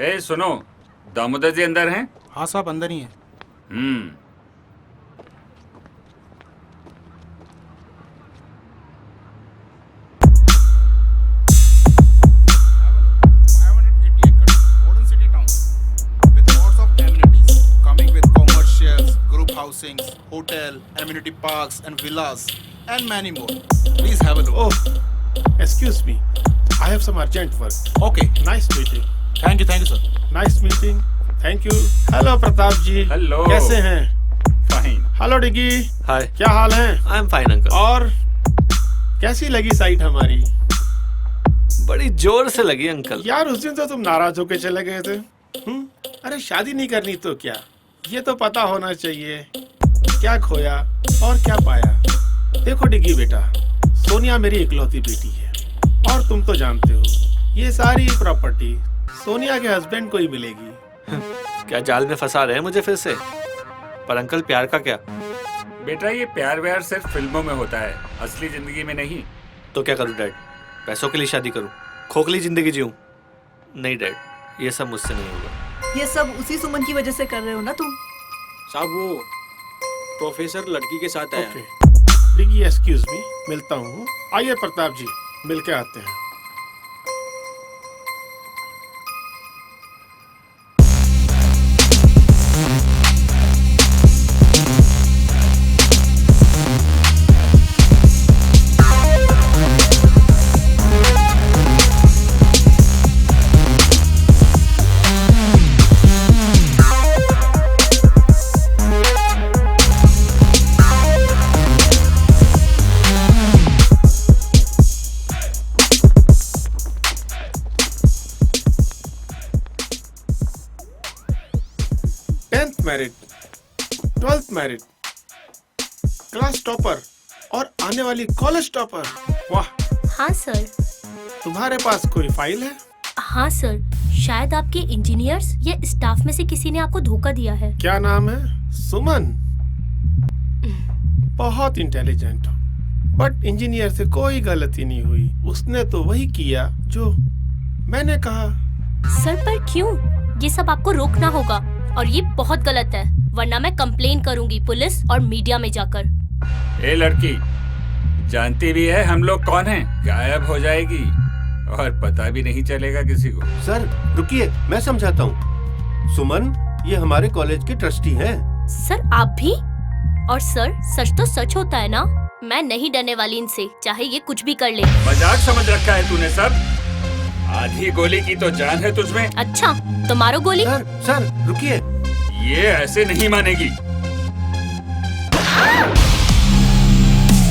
ए सुनो, दामोदर जी अंदर हैं? हाँ साहब अंदर ही हैं। Housings, hotel, amenity parks and villas and many more. Please have a look. Oh, excuse me. I have some urgent work. Okay. Nice meeting. Thank you sir. Nice meeting. Thank you. Hello Pratap ji. Hello. कैसे हैं? Fine. Hello डिगी. Hi. क्या हाल है? I'm fine uncle. और कैसी लगी site हमारी? बड़ी जोर से लगी अंकल। यार उस दिन तो तुम नाराज होके चले गए थे। अरे शादी नहीं करनी तो क्या, ये तो पता होना चाहिए क्या खोया और क्या पाया। देखो डिग्गी बेटा, सोनिया मेरी इकलौती बेटी है और तुम तो जानते हो ये सारी प्रॉपर्टी सोनिया के हस्बैंड को ही मिलेगी। क्या जाल में फंसा रहे हैं मुझे फिर से? पर अंकल प्यार का क्या? बेटा ये प्यार व्यार सिर्फ फिल्मों में होता है, असली जिंदगी में नहीं। तो क्या करूं डैड? पैसों के लिए शादी करूं? खोखली जिंदगी जीऊं? नहीं डैड, ये सब मुझसे नहीं होगा। ये सब उसी सुमन की वजह से कर रहे हो ना तुम? साहब वो प्रोफेसर लड़की के साथ आया। डिग्गी एक्सक्यूज मी, मिलता हूँ। आइए प्रताप जी, मिल के आते हैं। Married, 12th married, class topper और आने वाली कॉलेज टॉपर। वाह। हाँ सर। तुम्हारे पास कोई फाइल है? हाँ सर, शायद आपके इंजीनियर्स या स्टाफ में से किसी ने आपको धोखा दिया है। क्या नाम है? सुमन। बहुत इंटेलिजेंट हो, बट इंजीनियर से कोई गलती नहीं हुई। उसने तो वही किया जो मैंने कहा। सर पर क्यों? ये सब आपको रोकना होगा और ये बहुत गलत है, वरना मैं कंप्लेन करूंगी पुलिस और मीडिया में जाकर। ए लड़की, जानती भी है हम लोग कौन हैं? गायब हो जाएगी और पता भी नहीं चलेगा किसी को। सर रुकिए, मैं समझाता हूँ। सुमन ये हमारे कॉलेज के ट्रस्टी हैं। सर आप भी? और सर सच तो सच होता है ना, मैं नहीं डरने वाली इनसे, चाहे ये कुछ भी कर ले। मजाक समझ रखा है तूने सब? आधी गोली की तो जान है तुझमें। अच्छा तो मारो गोली। सर रुकिए, ये ऐसे नहीं मानेगी।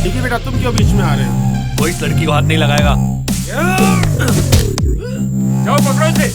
डिग्गी बेटा तुम क्यों बीच में आ रहे हो? कोई इस लड़की को हाथ नहीं लगाएगा। जाओ पकड़ो इसे।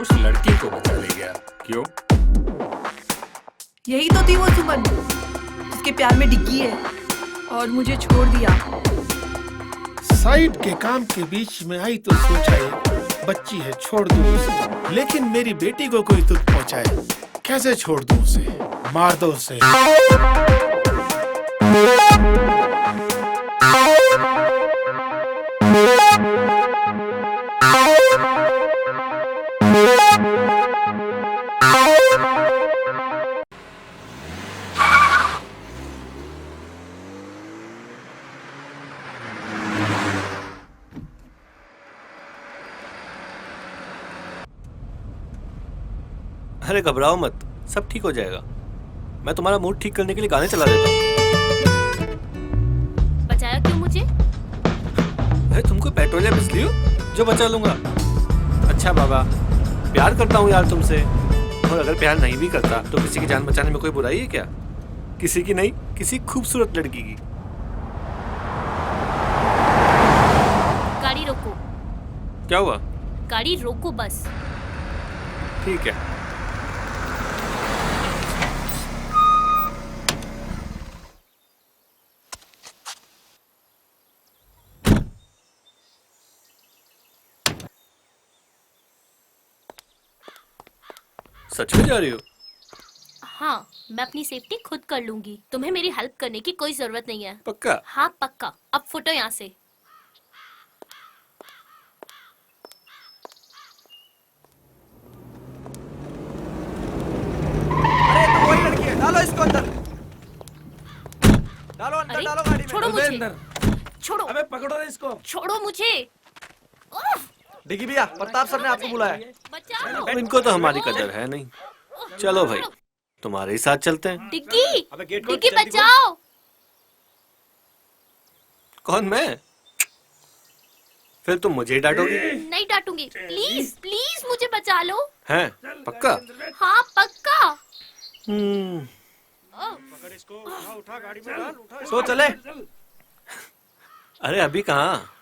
उस लड़की को बचा ले गया। क्यों? यही तो थी वो सुमन जिसके प्यार में डिग्गी है और मुझे छोड़ दिया। साइड के काम के बीच में आई तो सोचा ये बच्ची है छोड़ दूं उसे, लेकिन मेरी बेटी को कोई दुख पहुंचाए कैसे छोड़ दूं उसे? मार दो उसे। अरे घबराओ मत, सब ठीक हो जाएगा। मैं तुम्हारा मूड ठीक करने के लिए गाने चला देता हूँ। बचाया क्यों मुझे? अरे तुम कोई पेट्रोल या बिजली हो जो बचा लूंगा? अच्छा बाबा, प्यार करता हूँ यार तुमसे, और अगर प्यार नहीं भी करता तो किसी की जान बचाने में कोई बुराई है क्या? किसी की नहीं, किसी खूबसूरत लड़की की। गाड़ी रोको। क्या हुआ? गाड़ी रोको बस। ठीक है। सच में जा रही हो? हाँ, मैं अपनी सेफ्टी खुद कर लूंगी। तुम्हें मेरी हेल्प करने की कोई जरूरत नहीं है। पक्का? हाँ पक्का। अब फुटो यहाँ से। अरे तो वही लड़की है, डालो इसको अंदर। डालो अंदर, अरे, डालो गाड़ी में। छोड़ो मुझे। छोड़ो। अबे पकड़ो ना इसको। छोड़ो मुझे। डिग्गी भैया, प्रताप सर ने आपको बुलाया। अब इनको तो हमारी कदर है नहीं। चलो भाई, तुम्हारे ही साथ चलते हैं। डिग्गी, डिग्गी बचाओ। कौन, मैं? फिर तुम मुझे ही डांटोगी? नहीं डांटूंगी। प्लीज प्लीज मुझे बचा लो। हैं? पक्का? हाँ पक्का। पकड़ इसको, उठा गाड़ी में डाल, उठा। सो चले। अरे अभी कहाँ?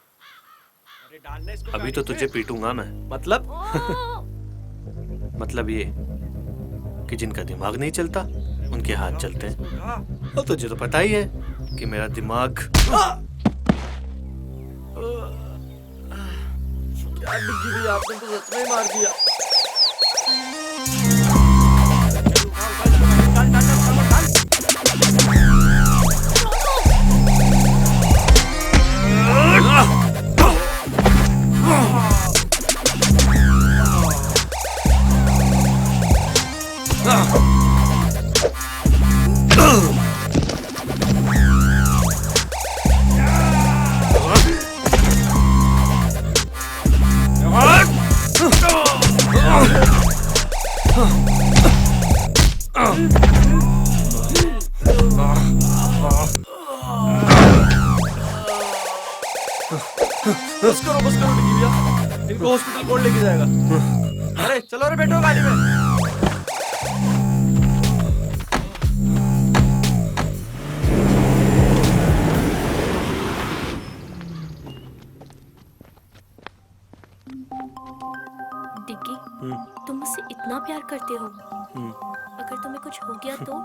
अभी तो तुझे पीटूंगा मैं। मतलब? मतलब ये कि जिनका दिमाग नहीं चलता उनके हाथ चलते हैं। और तुझे तो पता ही है कि मेरा दिमाग। क्या डिग्गी भैया, आपने तो सच में ही मार दिया। बस करो डिग्गी भैया, इनको हॉस्पिटल कौन लेके जाएगा? अरे चलो रे, बैठो गाड़ी में। करते हो। अगर तुम्हें कुछ हो गया तो?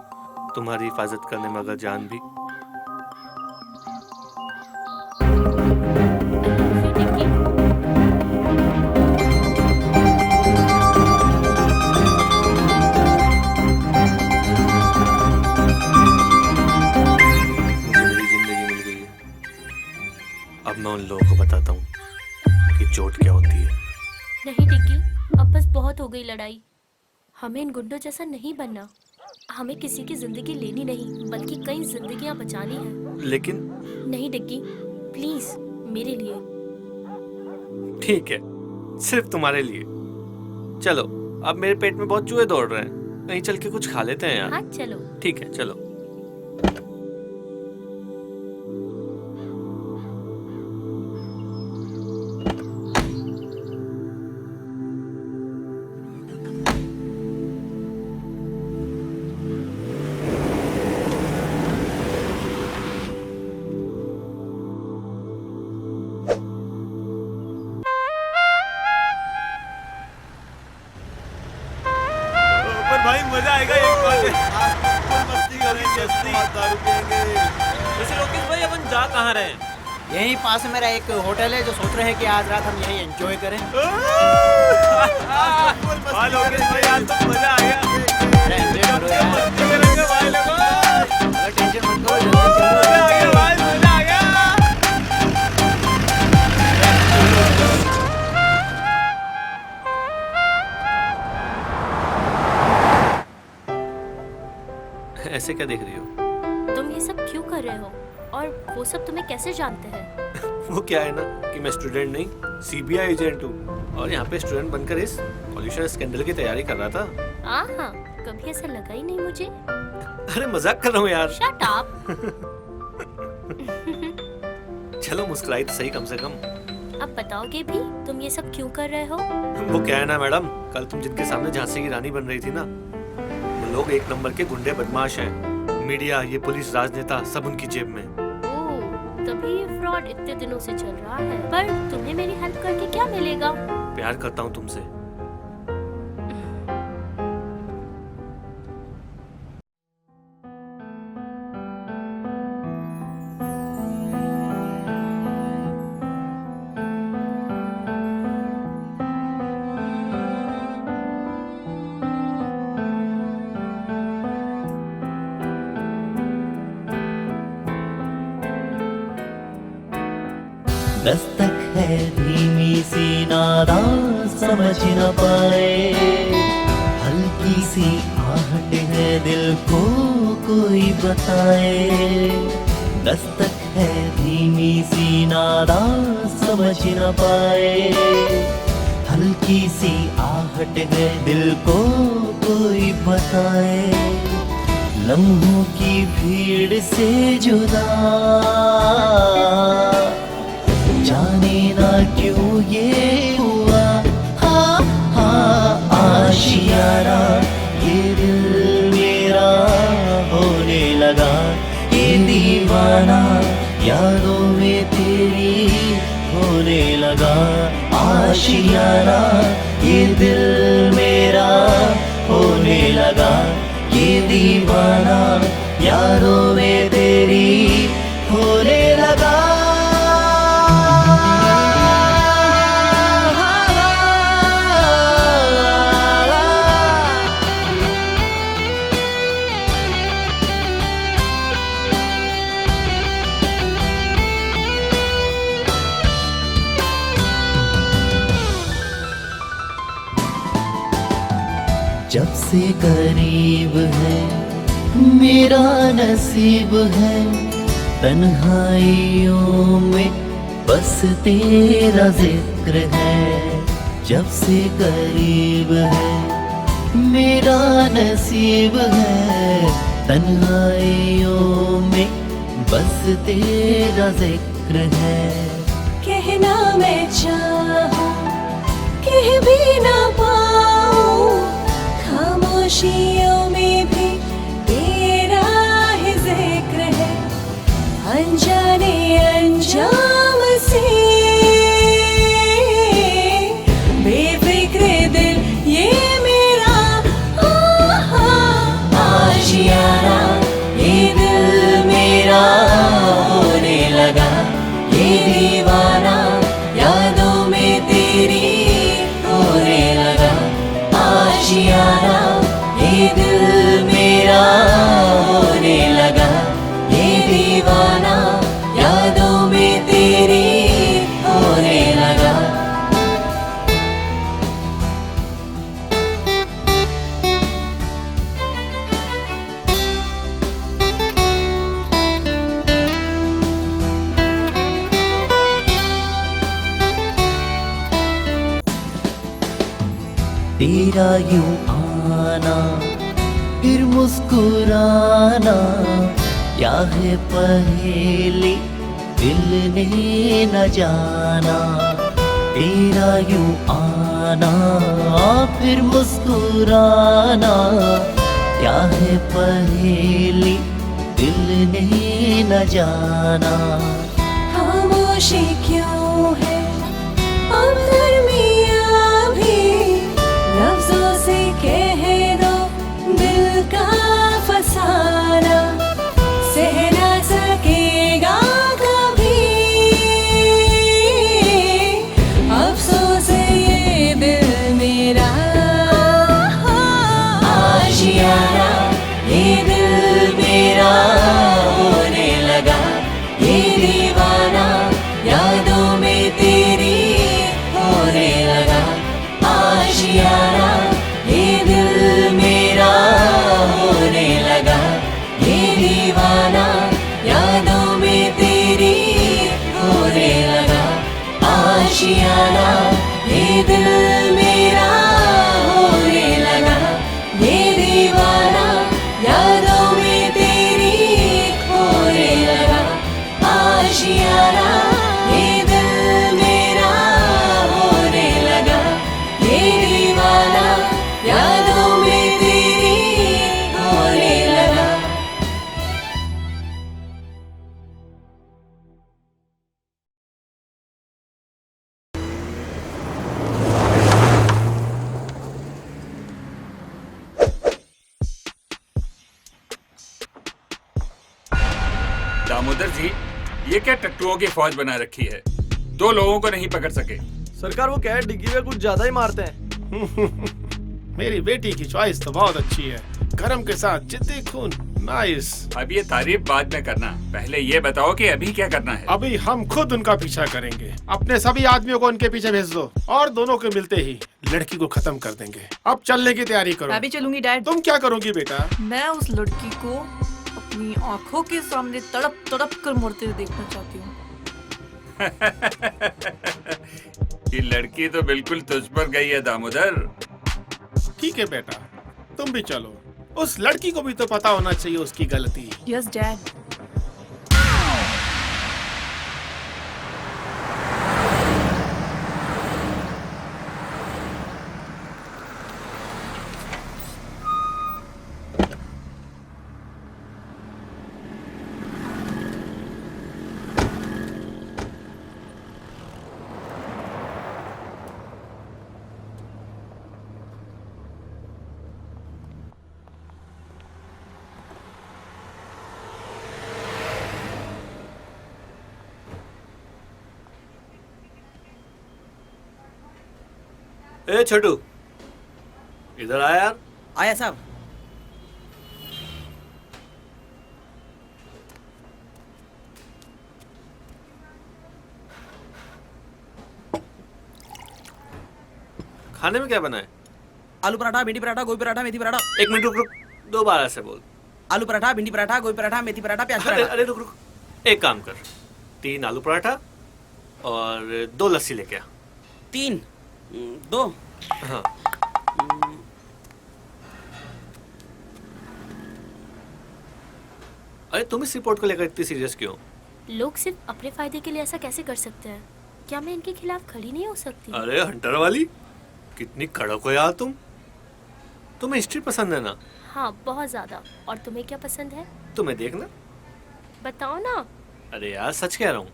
तुम्हारी हिफाजत करने में अगर जान भी। अब मैं उन लोगों को बताता हूँ कि चोट क्या होती है। नहीं डिग्गी, अब बस बहुत हो गई लड़ाई। हमें इन गुंडों जैसा नहीं बनना। हमें किसी की जिंदगी लेनी नहीं, बल्कि कई जिंदगियां बचानी है। लेकिन नहीं डिग्गी, प्लीज मेरे लिए। ठीक है, सिर्फ तुम्हारे लिए। चलो, अब मेरे पेट में बहुत चूहे दौड़ रहे हैं, कहीं चल के कुछ खा लेते हैं यार। हाँ चलो। ठीक है, चलो। भाई मजा आएगा एक बार मस्ती करेंगे, दारू पिएंगे। वैसे लोकेश भाई अपन जा कहाँ रहे हैं? यहीं पास में मेरा एक होटल है जो सोच रहे हैं कि आज रात हम यहीं एंजॉय करें। लोकेश भाई आज तो मजा आएगा। मस्ती करेंगे भाई लोग। टेंशन मत लो, मजा आ गया भाई, मजा आ गया। ऐसे क्या देख रही हो? तुम ये सब क्यों कर रहे हो? और वो सब तुम्हें कैसे जानते हैं? वो क्या है ना कि मैं स्टूडेंट नहीं, सीबीआई एजेंट हूँ और यहाँ पे स्टूडेंट बनकर इस पॉल्यूशन स्कैंडल की तैयारी कर रहा था। हाँ, कभी ऐसा लगा ही नहीं मुझे। अरे मजाक कर रहा हूँ यार। Shut up. चलो मुस्कुराई तो सही कम से कम। अब बताओगे भी तुम ये सब क्यों कर रहे हो? वो क्या है ना मैडम, कल तुम जिनके सामने झांसी की रानी बन रही थी ना, वो लोग एक नंबर के गुंडे बदमाश हैं। मीडिया, ये पुलिस, राजनेता सब उनकी जेब में। ओह, तभी ये फ्रॉड इतने दिनों से चल रहा है। पर तुम्हें मेरी हेल्प करके क्या मिलेगा? प्यार करता हूँ तुमसे। दस्तक है धीमी सी नादान समझ न पाए, हल्की सी आहट है दिल को कोई बताए। दस्तक है धीमी सी नादान समझ न पाए, हल्की सी आहट है दिल को कोई बताए। लम्हों की भीड़ से जुदा जाने ना क्यों ये हुआ। हाँ हाँ आशियाना ये दिल मेरा होने लगा, ये दीवाना यादों में तेरी होने लगा। आशियाना ये दिल मेरा होने लगा, ये दीवाना यादों में तेरी होने लगा। जब से करीब है मेरा नसीब है, तन्हाइयों में बस तेरा जिक्र है। जब से करीब है मेरा नसीब है, तन्हाइयों में बस तेरा जिक्र है। कहना मैं चाहूं कह भी ना पाऊं, खामोशियों में भी तेरा ही जिक्र है। अनजाने अंजाम से बेफिक्र दिल ये मेरा तेरा यूं आना फिर मुस्कुराना, क्या है पहेली दिल ने न जाना। तेरा यूं आना फिर मुस्कुराना, क्या है पहेली दिल ने न जाना। खामोशी क्यों है अब दरमियाँ भी, लफ्जों से कह दो दिल का फसाना, सह ना सकेगा कभी अफसोस ये दिल मेरा। आशियाना ये दिल मेरा होने लगा, ये दीवाना यादों में तेरी होने लगा। आशियाना ये दिल मेरा होने लगा, ये दीवाना यादों में तेरी होने लगा। आशियाना ये दिल मेरा होने लगा, ये दीवाना यादों में तेरी होने लगा। आशियाना ये दिल मेरा होने लगा, ये दीवाना यादों में तेरी होने लगा। दामोदर जी, ये क्या टट्टुओं की फौज बना रखी है? 2 लोगों को नहीं पकड़ सके। सरकार वो क्या है, डिग्गी में कुछ ज्यादा ही मारते हैं। मेरी बेटी की चॉइस तो बहुत अच्छी है, गरम के साथ जिद्दी खून, नाइस। अब ये तारीफ बाद में करना, पहले ये बताओ कि अभी क्या करना है? अभी हम खुद उनका पीछा करेंगे। अपने सभी आदमियों को उनके पीछे भेज दो और दोनों को मिलते ही लड़की को खत्म कर देंगे। अब चलने की तैयारी करो। मैं भी चलूंगी डैड। तुम क्या करोगी बेटा? मैं उस लड़की को अपनी आंखों के सामने तड़प तड़प कर मरते हुए देखना चाहती हूँ। ये लड़की तो बिल्कुल तुझ पर गई है दामोदर। ठीक है बेटा, तुम भी चलो। उस लड़की को भी तो पता होना चाहिए उसकी गलती। Yes dad. ए छोटू, इधर आया यार। आया साहब। खाने में क्या बना है? आलू पराठा, भिंडी पराठा, गोभी पराठा, मेथी पराठा। 1 मिनट रुक रुक, 2 बार ऐसे बोल। आलू पराठा, भिंडी पराठा, गोभी पराठा, मेथी पराठा, प्याज अरे पराठा। अरे रुक रुक, एक काम कर, 3 आलू पराठा और 2 लस्सी लेके आ। 3, 2। हाँ। अरे तुम इस रिपोर्ट को लेकर इतनी सीरियस क्यों? लोग सिर्फ अपने फायदे के लिए ऐसा कैसे कर सकते हैं? क्या मैं इनके खिलाफ खड़ी नहीं हो सकती? अरे हंटर वाली, कितनी कड़क हो यार तुम। तुम्हें हिस्ट्री पसंद है ना? हाँ, बहुत ज्यादा। और तुम्हें क्या पसंद है? तुम्हें देखना। बताओ ना। अरे यार सच कह रहा हूँ,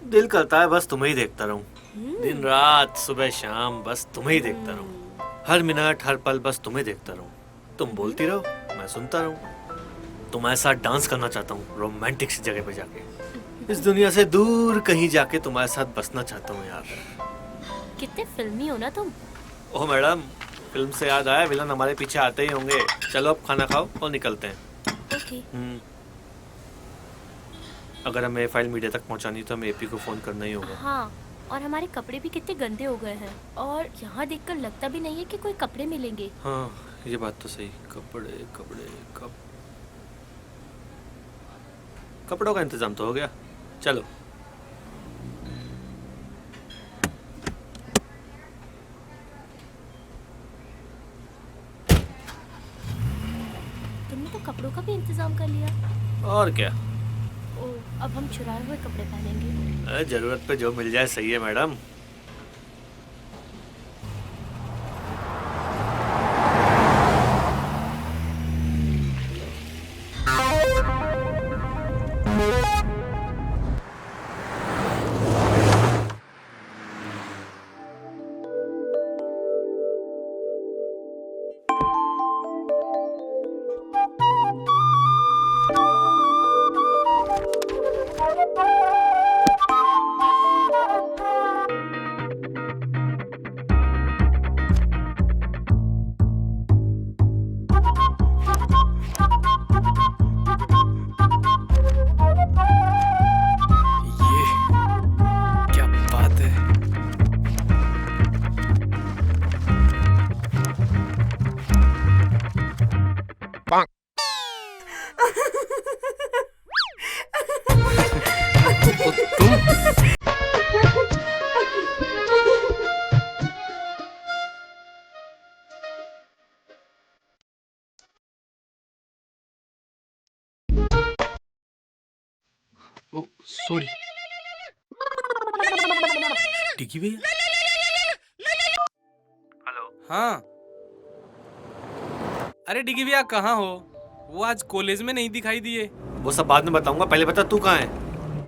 दिल करता है बस तुम्हें ही देखता रहूं। दिन रात सुबह शाम बस तुम्हें ही देखता रहूं। हर मिनट हर पल बस तुम्हें देखता रहूं। तुम बोलती रहो, मैं सुनता रहूं। तुम्हारे साथ डांस करना चाहता हूँ रोमांटिक सी जगह पे जाके। इस दुनिया से दूर कहीं जाके तुम्हारे साथ बसना चाहता हूँ यार। कितने फिल्मी हो ना तुम। ओह मैडम, फिल्म से याद आया, विलन हमारे पीछे आते ही होंगे। चलो अब खाना खाओ और निकलते हैं। ओके। अगर हमें फाइल मीडिया तक पहुंचानी तो हमें एपी को फोन करना ही होगा। हाँ, और हमारे कपड़े भी कितने गंदे हो गए हैं और यहाँ देखकर लगता भी नहीं है कि कोई कपड़े मिलेंगे। हाँ ये बात तो सही। कपड़ों का इंतजाम तो हो गया। चलो। और क्या, ओ, अब हम चुराए हुए कपड़े पहनेंगे। जरूरत पे जो मिल जाए सही है मैडम। क्या बात है। सॉरी टिकी भैया। हेलो। हाँ, अरे डिगी भैया कहाँ हो? वो आज कॉलेज में नहीं दिखाई दिए। वो सब बाद में बताऊंगा, पहले बता तू कहाँ है?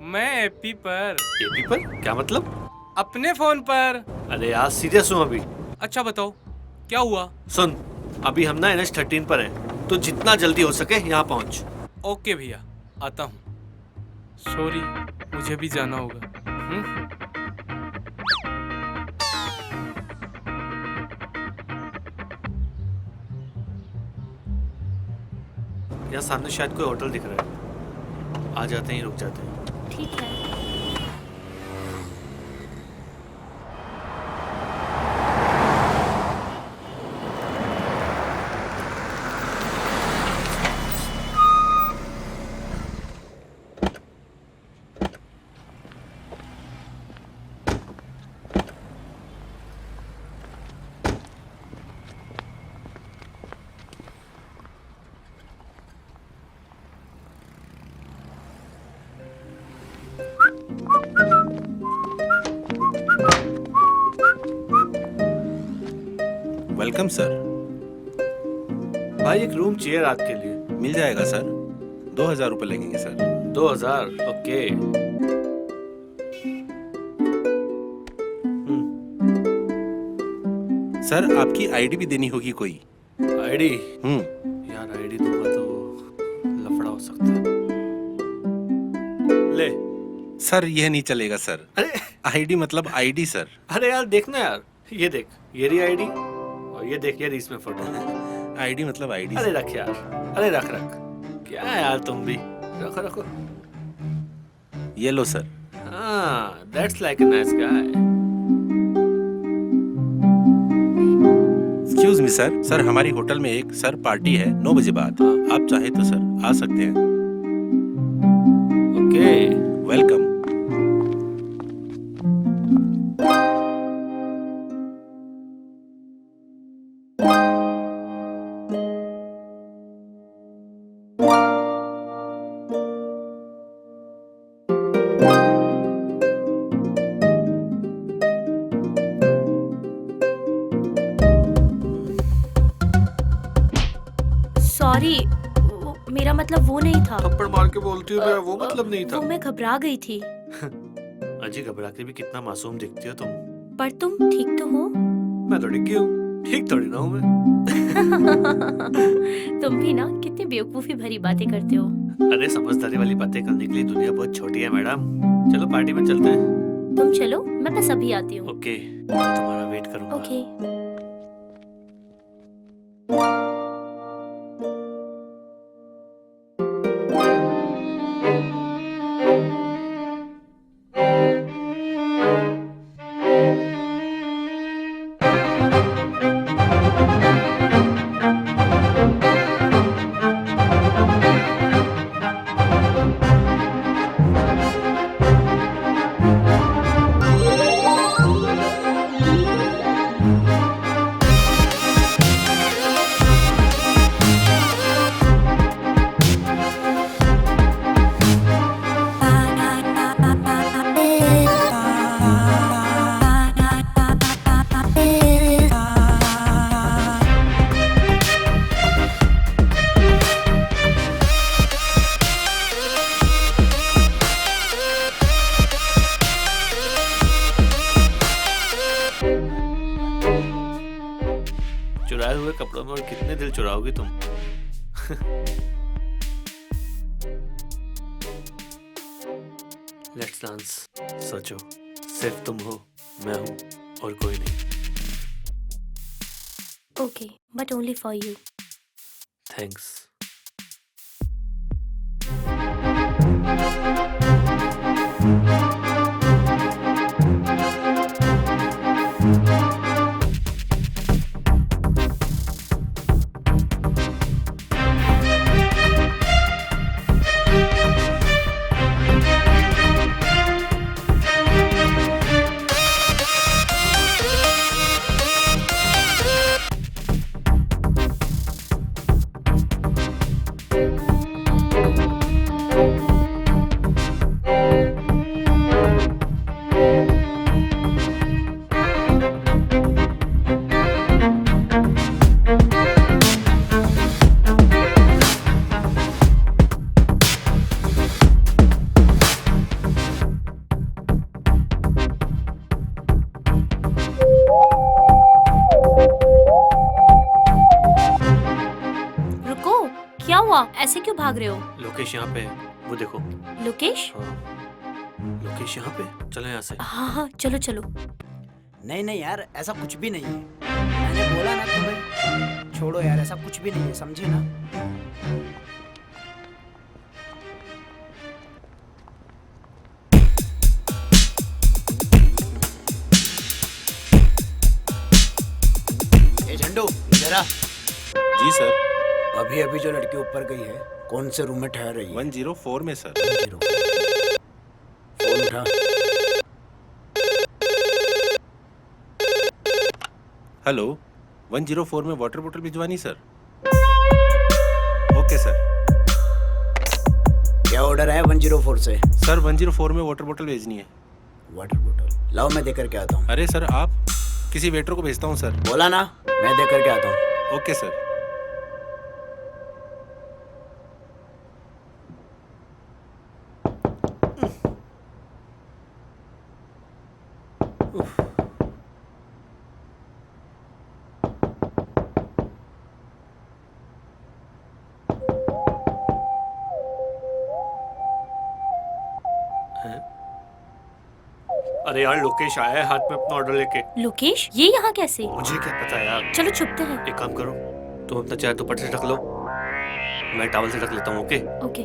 मैं एपी पर। एपी पर? क्या मतलब? अपने फोन पर। अरे यार सीरियस हूँ अभी। अच्छा बताओ क्या हुआ? सुन, अभी हम ना NH13 पर हैं, तो जितना जल्दी हो सके यहाँ पहुँच। ओके भैया, आता हूँ। सॉरी, मुझे भी जाना होगा। यहाँ सामने शायद कोई होटल दिख रहा है, आ जाते ही रुक जाते हैं। ठीक है। Welcome sir. भाई एक रूम चाहिए रात के लिए। मिल जाएगा सर, 2000 रुपये लगेंगे सर। 2000? ओके। सर आपकी आईडी भी देनी होगी कोई। आईडी? यार आईडी दूंगा तो लफड़ा हो सकता है। ले। सर यह नहीं चलेगा सर। अरे आईडी मतलब आईडी सर। अरे यार देखना यार, ये देख, ये रही आईडी और ये देख, ये रही इसमें फोटो। आईडी मतलब आईडी। अरे रख यार, अरे रख रख। क्या है यार तुम भी, रखो रखो। ये लो सर। हाँ, that's like a nice guy. Excuse me sir, sir हमारी होटल में एक सर पार्टी है 9 बजे बाद। आप चाहे तो सर आ सकते हैं। Okay, welcome. सॉरी, मेरा मतलब वो नहीं था। थप्पड़ मार के बोलती हूँ, मेरा वो मतलब नहीं था। वो मैं घबरा गई थी। अजी घबरा के भी कितना मासूम दिखती हो तुम। पर तुम ठीक तो हो? मैं तो डिग्गी हूँ, ठीक थोड़ी ना हूँ मैं। तुम भी ना कितनी बेवकूफी भरी बातें करते हो। अरे समझदारी वाली बातें करने के लिए दुनिया बहुत छोटी है मैडम। चलो पार्टी में चलते हैं। तुम चलो, मैं बस अभी आती हूँ। ओके, मैं तुम्हारा वेट करूँगा। ओके। कमर कितने दिल चुराओगी तुम? Let's dance. सोचो, सिर्फ तुम हो, मैं हूँ और कोई नहीं। Okay, but only for you. Thanks. रुको, क्या हुआ? ऐसे क्यों भाग रहे हो? लोकेश यहाँ पे है, वो देखो। लोकेश? हाँ, लोकेश यहाँ पे। चलो यहाँ से। हाँ हाँ, चलो चलो। नहीं नहीं यार, ऐसा कुछ भी नहीं है। मैंने बोला ना तुम्हें, छोड़ो यार, ऐसा कुछ भी नहीं है, समझे ना? ए झंडू, जरा। जी सर। अभी अभी जो लड़की ऊपर गई है, कौन से रूम में ठहर रही है? 104 में सर। फोन उठा। हेलो, 104 में वाटर बोतल भिजवानी सर। Okay sir. क्या ऑर्डर है 104 से? सर 104 में वाटर बोतल भेजनी है। वाटर बोतल लाओ, मैं देकर के आता हूँ। अरे सर, आप किसी वेटर को भेजता हूँ सर। बोला ना, मैं देकर के आता हूँ। Okay sir. अरे यार, लोकेश आया है हाथ में अपना ऑर्डर लेके। लोकेश, ये यहाँ कैसे? मुझे क्या पता यार। चलो छुपते हैं। एक काम करो, तुम अपना चेहरा दुपट्टे से ढक लो, मैं टॉवल से ढक लेता हूँ। Okay okay.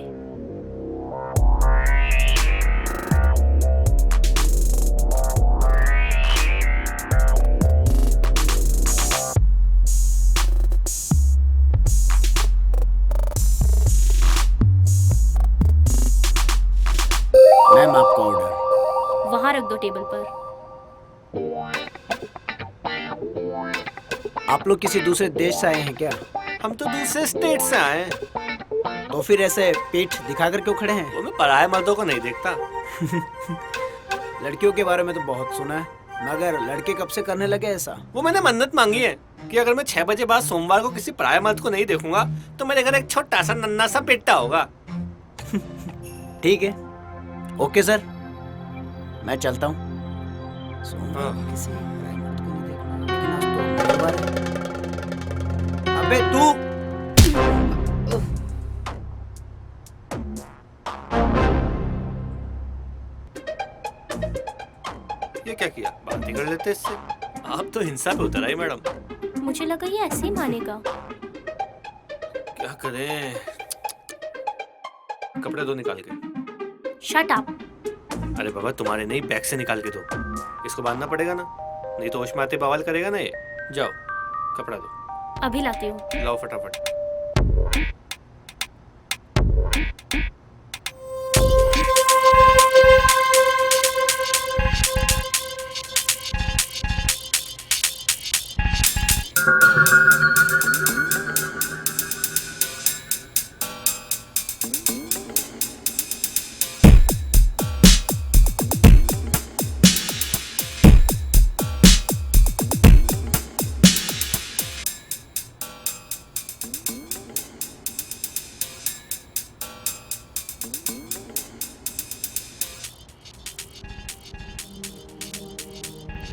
मैम, आपका ऑर्डर। वहाँ रख दो टेबल पर। आप लोग किसी दूसरे देश से आए हैं क्या? हम तो दूसरे स्टेट से आए हैं। तो फिर ऐसे पीठ दिखाकर क्यों खड़े हैं? वो मैं पराये मर्दों को नहीं देखता। लड़कियों के बारे में तो बहुत सुना है, मगर लड़के कब से करने लगे ऐसा? वो मैंने मन्नत मांगी है कि अगर मैं 6 बजे बाद सोमवार को किसी पराये मर्द को नहीं देखूंगा तो मेरे घर एक छोटा सा नन्ना सा बेटा होगा। ठीक है, ओके सर, मैं चलता हूँ। अबे तू! ये क्या किया? बात ही कर लेते इससे। आप तो हिंसा पे उतर आई मैडम। मुझे लगा ये ऐसे ही मानेगा। क्या करें? कपड़े दो निकाल के। Shut up. अरे बाबा, तुम्हारे नहीं, बैग से निकाल के दो। इसको बांधना पड़ेगा ना, नहीं तो होश में आते बवाल करेगा ना ये। जाओ, कपड़ा दो। अभी लाती हूँ। लाओ फटाफट।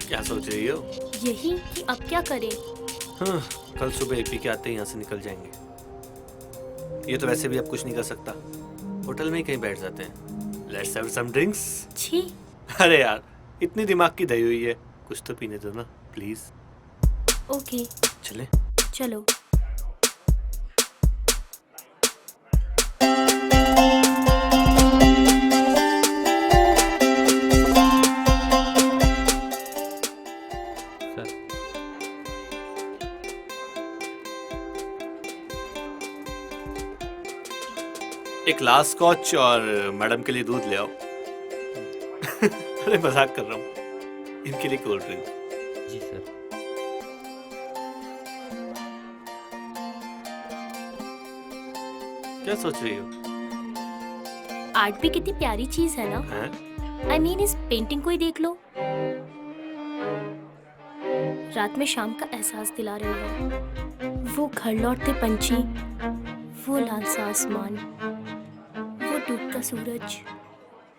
क्या सोच रही हो? यही कि अब क्या करें? हाँ, कल सुबह एपी के आते ही यहाँ से निकल जाएंगे। ये तो वैसे भी अब कुछ नहीं कर सकता, होटल में ही कहीं बैठ जाते हैं। Let's have some drinks. छी। अरे यार, इतनी दिमाग की दही हुई है, कुछ तो पीने दो ना प्लीज। ओके चले। चलो। एक लास्ट स्कॉच और मैडम के लिए दूध ले आओ। अरे मजाक कर रहा हूँ, इनके लिए कोल्ड ड्रिंक। जी सर। क्या सोच रही हो? आर्ट भी कितनी प्यारी चीज है ना। आई मीन इस पेंटिंग को ही देख लो, रात में शाम का एहसास दिला रही है। वो घर लौटते पंछी, वो लाल सा आसमान, वो डूबता सूरज।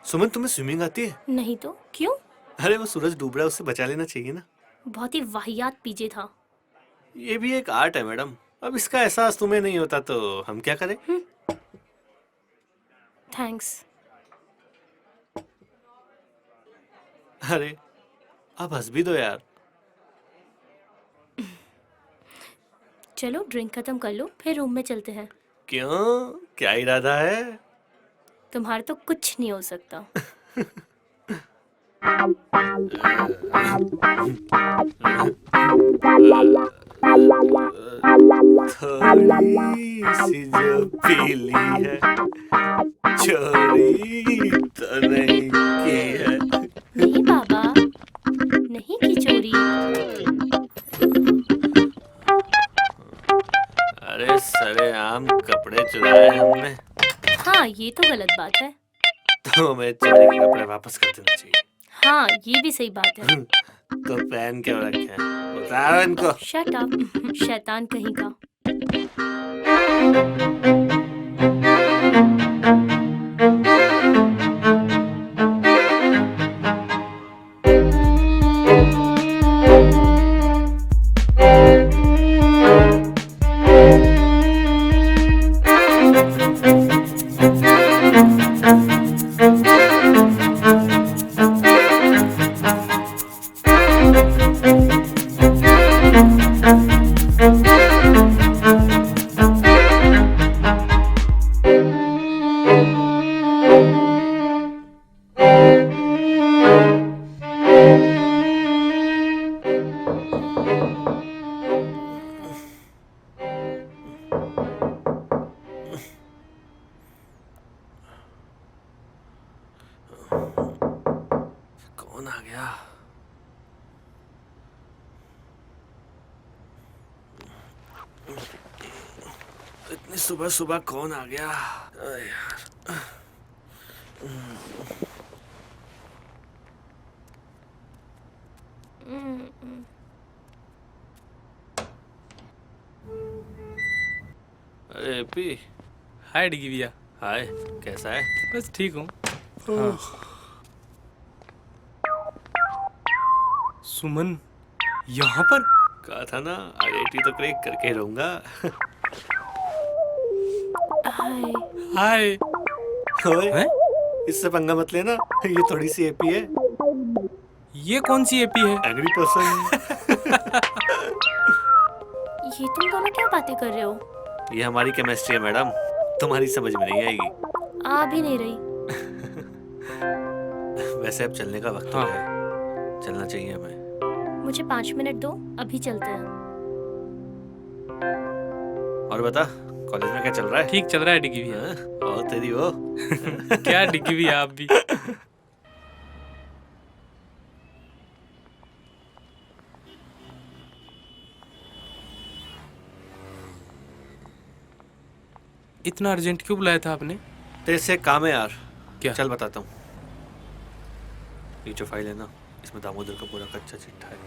सुमन, तुम्हें स्विमिंग आती है? नहीं तो क्यों? अरे वो सूरज डूब रहा है, उससे बचा लेना चाहिए ना। बहुत ही वाहियात पीजे था। ये भी एक आर्ट है मैडम, अब इसका एहसास तुम्हें नहीं होता तो हम क्या करें? थैंक्स। अरे अब हंस भी दो यार। चलो ड्रिंक खत्म कर लो, फिर रूम में चलते हैं। क्यों, क्या इरादा है? तुम्हारा तो कुछ नहीं हो सकता। थोड़ी सी जो पीली है, चोरी तो नहीं की है। नहीं बाबा, नहीं की चोरी। अरे सरेआम कपड़े चुराए हमने। हाँ ये तो गलत बात है। तो हमें चोरी के कपड़े वापस कर देना चाहिए। हाँ ये भी सही बात है। तो पहन क्यों रखे हैं? उतारो इनको। शट अप, शैतान कहीं का। कौन आ गया? इतनी सुबह सुबह कौन आ गया? अरे यार। अरे पी। हाय डिगी भैया। हाय, कैसा है? बस ठीक हूँ। हाँ। सुमन यहाँ पर? कहा था ना, IIT तो क्रैक करके ही रहूंगा। हाय। हाय। ओए, इससे पंगा मत लेना, ये थोड़ी सी एपी है। ये कौन सी एपी है? Angry person. ये तुम दोनों क्या बातें कर रहे हो? ये हमारी केमिस्ट्री है मैडम, तुम्हारी समझ में नहीं आएगी। आ भी नहीं रही। वैसे अब चलने का वक्त हो गया है, चलना चाहिए हमें। मुझे 5 मिनट दो, अभी चलते हैं। और बता, कॉलेज में क्या चल रहा है? ठीक चल रहा है डिगी भैया। और तेरी वो क्या डिगी भैया, आप भी। इतना अर्जेंट क्यों बुलाया था आपने? तेरे से काम है यार। क्या? चल बताता हूँ। ये जो फाइल है ना, इसमें दामोदर का पूरा कच्चा चिट्ठा है।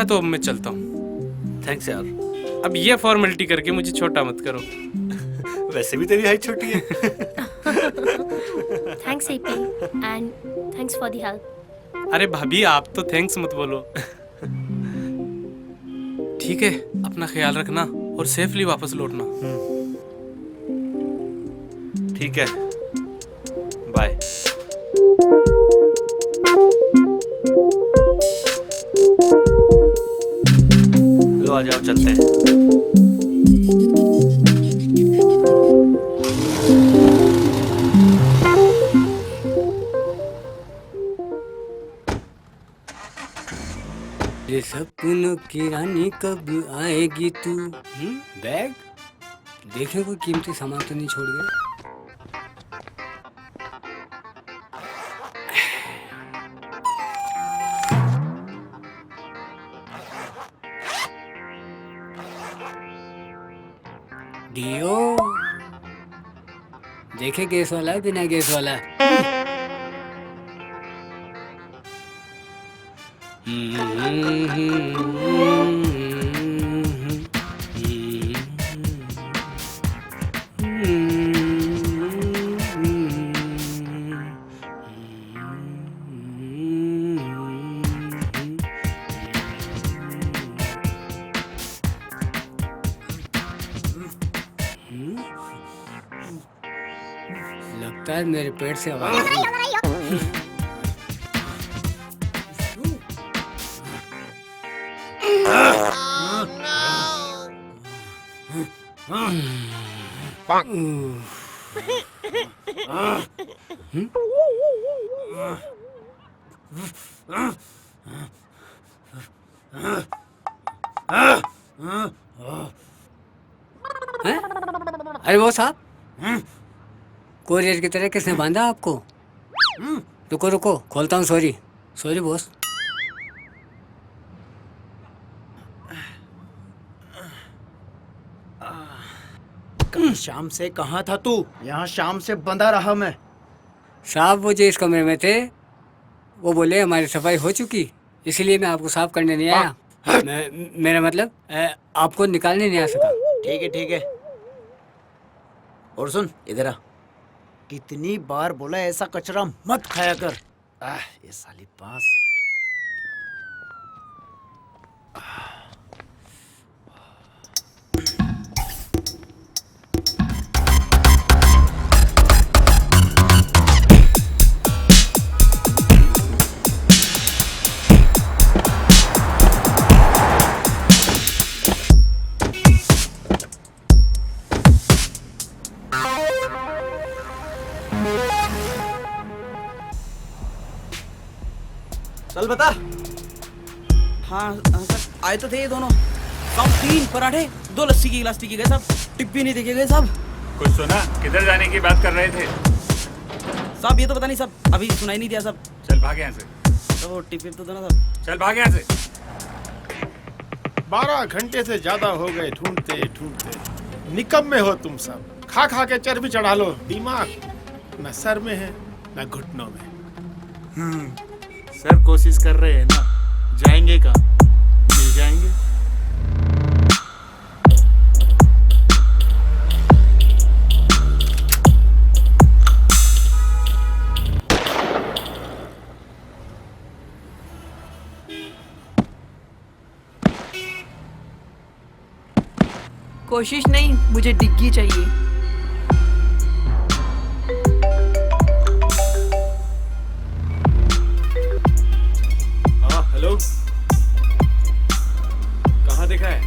अच्छा तो अब मैं चलता हूँ। थैंक्स यार। अब ये फॉर्मेलिटी करके मुझे छोटा मत करो। वैसे भी तेरी हाइट छोटी है। Thanks AP and thanks for the help. अरे भाभी आप तो थैंक्स मत बोलो। ठीक है, अपना ख्याल रखना और सेफली वापस लौटना। ठीक है, बाय। लो आ जाओ, चलते हैं। ये सपनों की रानी कब आएगी तू? बैग देखे कोई कीमती सामान तो नहीं छोड़ गया। डियो देखे गैस वाला है बिना गैस वाला। लगता है मेरे पेट से आवाज आ रही है। अरे वो साहब, कोरियर की तरह किसने बांधा आपको? रुको रुको, खोलता हूँ। Sorry sorry boss. कल शाम से कहाँ था तू? यहाँ शाम से बंधा रहा मैं। साहब वो जो इस कमरे में थे वो बोले हमारी सफाई हो चुकी, इसलिए मैं आपको साफ करने नहीं आया। मेरा मतलब आपको निकालने नहीं आ सका। ठीक है ठीक है। और सुन इधर आ, कितनी बार बोला ऐसा कचरा मत खाया कर। ये साली पास। चल बता। हाँ सर आए तो थे ये दोनों। साहब 3 पराठे 2 लस्सी की गिलास पी के गए साहब। टिप भी नहीं देखे गए साहब। कुछ सुना? किधर जाने की बात कर रहे थे? साहब ये तो पता नहीं साहब, अभी सुनाई नहीं दिया साहब। चल भाग यहाँ से। तो वो टिप तो ना साहब। चल भाग यहाँ से। 12 घंटे से ज्यादा हो गए ढूंढते ढूंढते। निकम्मे हो तुम सब। खा खा के चर्बी चढ़ा लो। दिमाग न सर में है न घुटनों में। सर कोशिश कर रहे हैं ना, जाएंगे कहाँ? मिल जाएंगे। कोशिश नहीं, मुझे डिग्गी चाहिए। हेलो, कहाँ देखा है?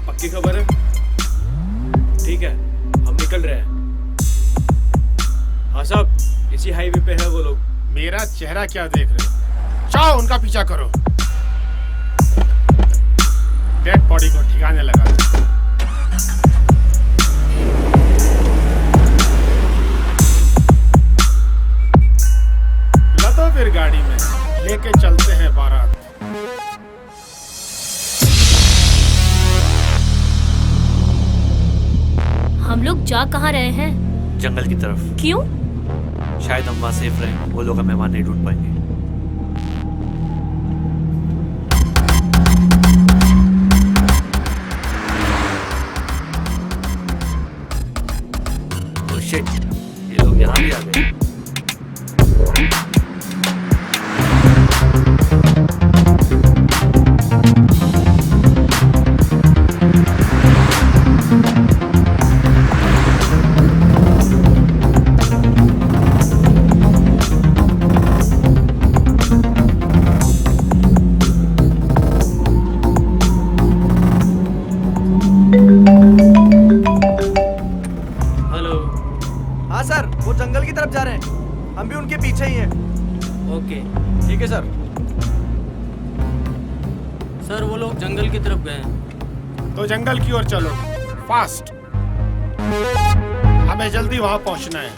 पक्की खबर है? ठीक है, हम निकल रहे हैं। हाँ साहब, इसी हाईवे पे है वो लोग। मेरा चेहरा क्या देख रहे हो? जाओ उनका पीछा करो। डेड बॉडी को ठिकाने लगा दो। लदो फिर गाड़ी में, लेके चलते हैं बारात। हम लोग जा कहाँ रहे हैं? जंगल की तरफ। क्यों? शायद हम वहाँ सेफ रहें, वो लोग हमें वहाँ नहीं ढूंढ पाएंगे। शिट, ये लोग यहाँ भी आ गए। हेलो। हाँ सर, वो जंगल की तरफ जा रहे हैं। हम भी उनके पीछे ही हैं। ओके। ठीक है सर। सर वो लोग जंगल की तरफ गए हैं। तो जंगल की ओर चलो, फास्ट। हमें जल्दी वहां पहुंचना है।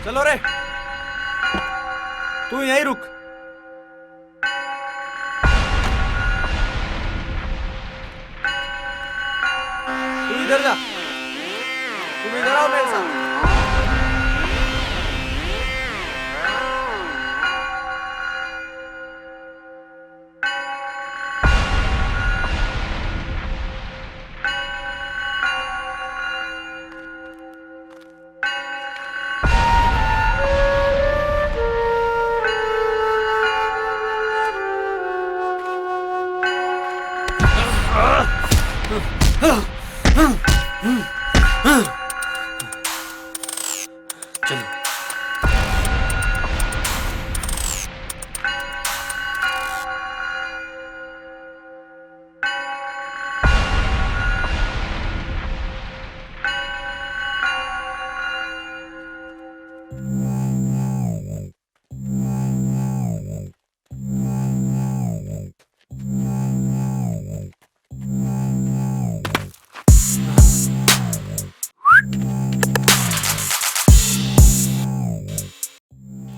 चलो रे, तू यहीं रुक। तू इधर जा, तुम इधर आओ मेरे साथ।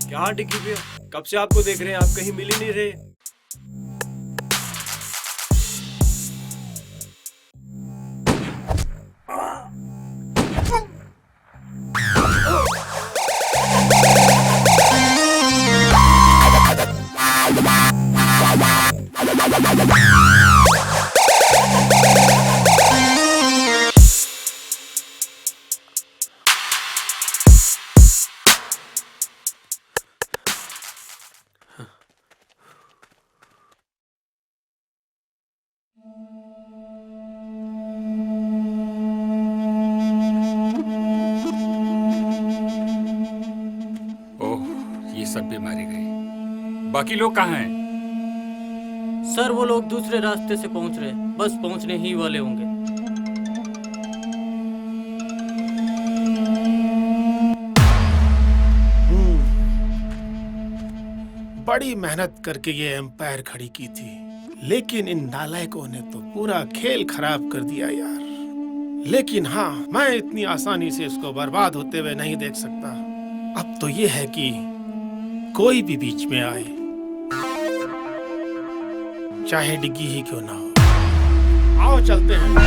क्या डिग्गी भैया, कब से आपको देख रहे हैं, आप कहीं मिल ही नहीं रहे। ओह, ये सब भी मारे गए। बाकी लोग कहाँ हैं? सर वो लोग दूसरे रास्ते से पहुंच रहे हैं, बस पहुंचने ही वाले होंगे। बड़ी मेहनत करके ये एम्पायर खड़ी की थी, लेकिन इन नालायकों ने तो पूरा खेल खराब कर दिया यार। लेकिन हाँ, मैं इतनी आसानी से इसको बर्बाद होते हुए नहीं देख सकता। अब तो ये है कि कोई भी बीच में आए, चाहे डिग्गी ही क्यों ना हो। आओ चलते हैं।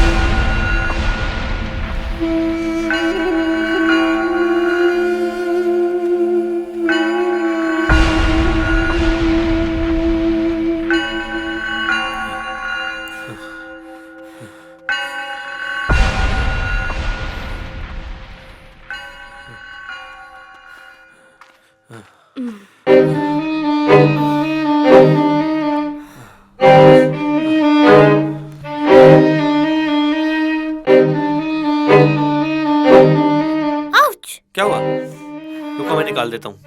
क्या हुआ? रुको, मैं निकाल देता हूँ।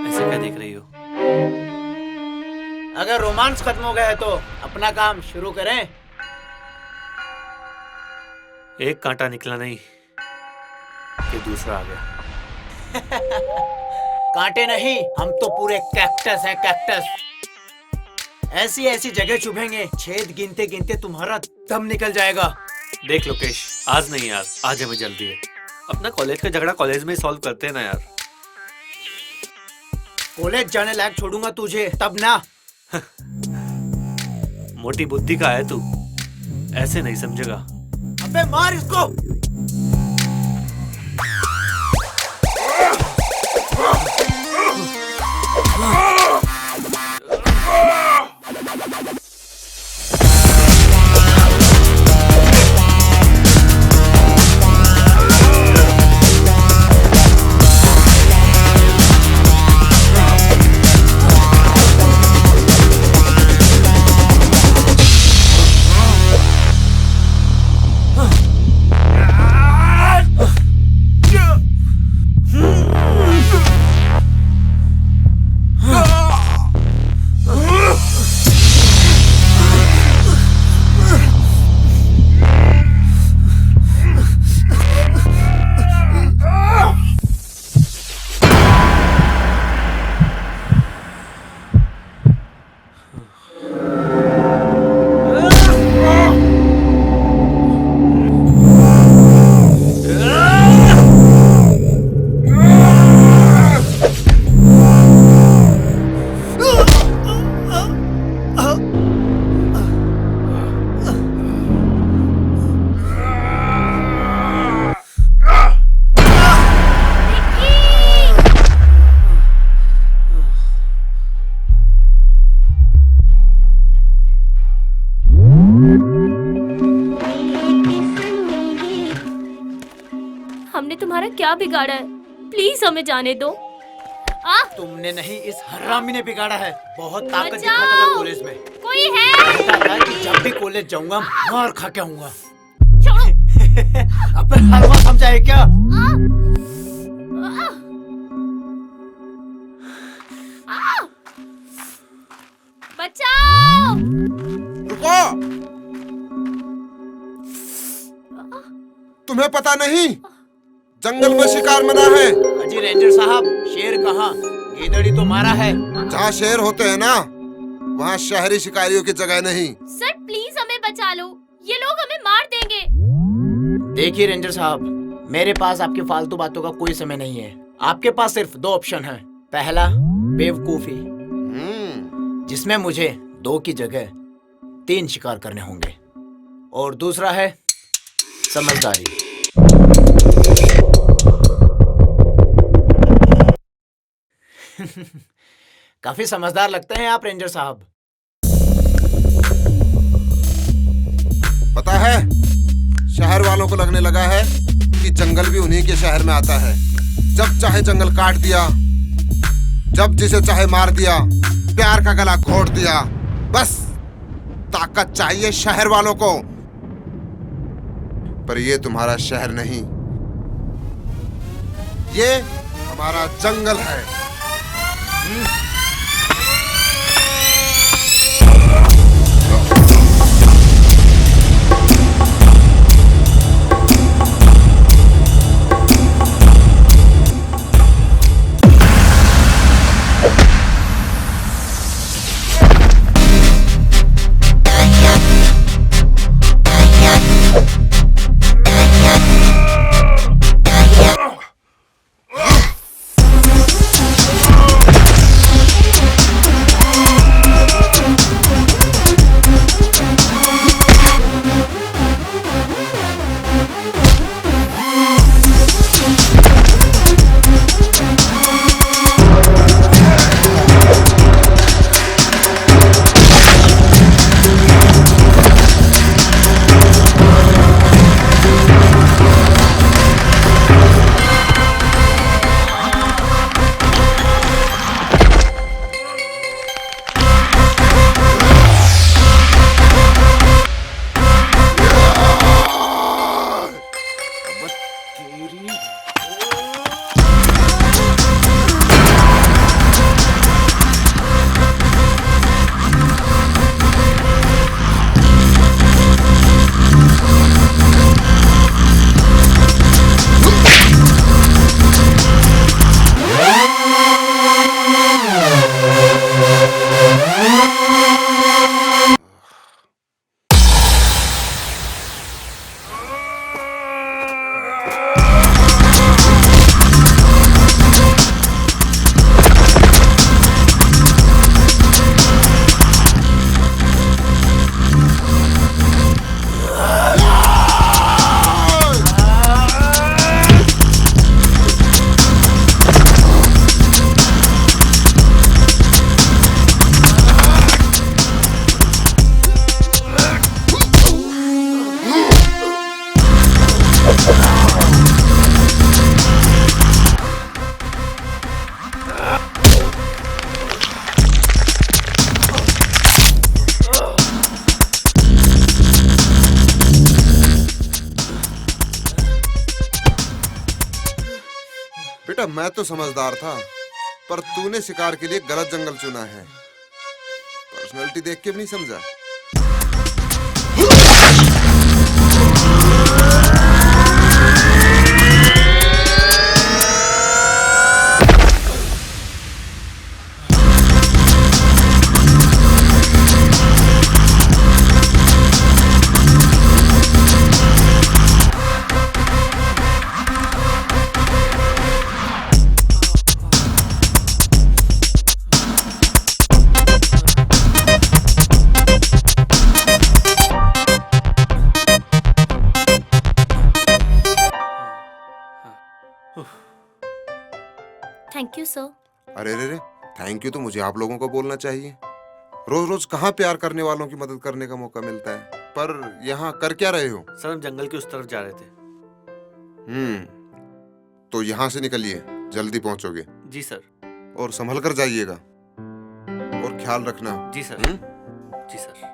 ऐसे क्या देख रही हो? अगर रोमांस खत्म हो गया है तो अपना काम शुरू करें। एक कांटा निकला नहीं कि दूसरा आ गया। कांटे नहीं, हम तो पूरे कैक्टस है, कैक्टस। ऐसी ऐसी जगह चुभेंगे, छेद गिनते गिनते तुम्हारा दम निकल जाएगा। देख लोकेश, आज नहीं यार, आज हमें जल्दी है। अपना कॉलेज का झगड़ा कॉलेज में ही सॉल्व करते हैं ना यार। कॉलेज जाने लायक छोड़ूंगा तुझे तब ना। मोटी बुद्धि का है तू, ऐसे नहीं समझेगा। अबे मार इसको। हमने तुम्हारा क्या बिगाड़ा है? प्लीज हमें जाने दो। तुमने नहीं, इस हरामी ने बिगाड़ा है। बहुत ताकत बचाओ! दिखाता था कॉलेज में। कोई है? कहता था कि जब भी कॉलेज जाऊंगा मार खा के आऊंगा। अब हलवा समझा है क्या? बचाओ! रुको! तुम्हें पता नहीं जंगल में शिकार मना है। अजी रेंजर साहब, शेर कहाँ? गीदड़ी तो मारा है। जहाँ शेर होते हैं ना, वहाँ शहरी शिकारियों की जगह नहीं। सर प्लीज हमें बचा लो, ये लोग हमें मार देंगे। देखिए रेंजर साहब, मेरे पास आपकी फालतू बातों का कोई समय नहीं है। आपके पास सिर्फ दो ऑप्शन हैं। पहला बेवकूफी, जिसमें मुझे 2 की जगह 3 शिकार करने होंगे, और दूसरा है समझदारी। काफी समझदार लगते हैं आप रेंजर साहब। पता है, शहर वालों को लगने लगा है कि जंगल भी उन्हीं के शहर में आता है। जब चाहे जंगल काट दिया, जब जिसे चाहे मार दिया, प्यार का गला घोट दिया। बस ताकत चाहिए शहर वालों को। पर ये तुम्हारा शहर नहीं, ये हमारा जंगल है। बेटा मैं तो समझदार था, पर तूने शिकार के लिए गलत जंगल चुना है। पर्सनालिटी देख के भी नहीं समझा। Thank you sir. अरे रे रे, थैंक यू तो मुझे आप लोगों को बोलना चाहिए। रोज रोज कहाँ प्यार करने वालों की मदद करने का मौका मिलता है। पर यहाँ कर क्या रहे हो? सर हम जंगल की उस तरफ जा रहे थे। तो यहाँ से निकलिए, जल्दी पहुँचोगे। जी सर। और संभल कर जाइएगा और ख्याल रखना। जी सर। जी सर।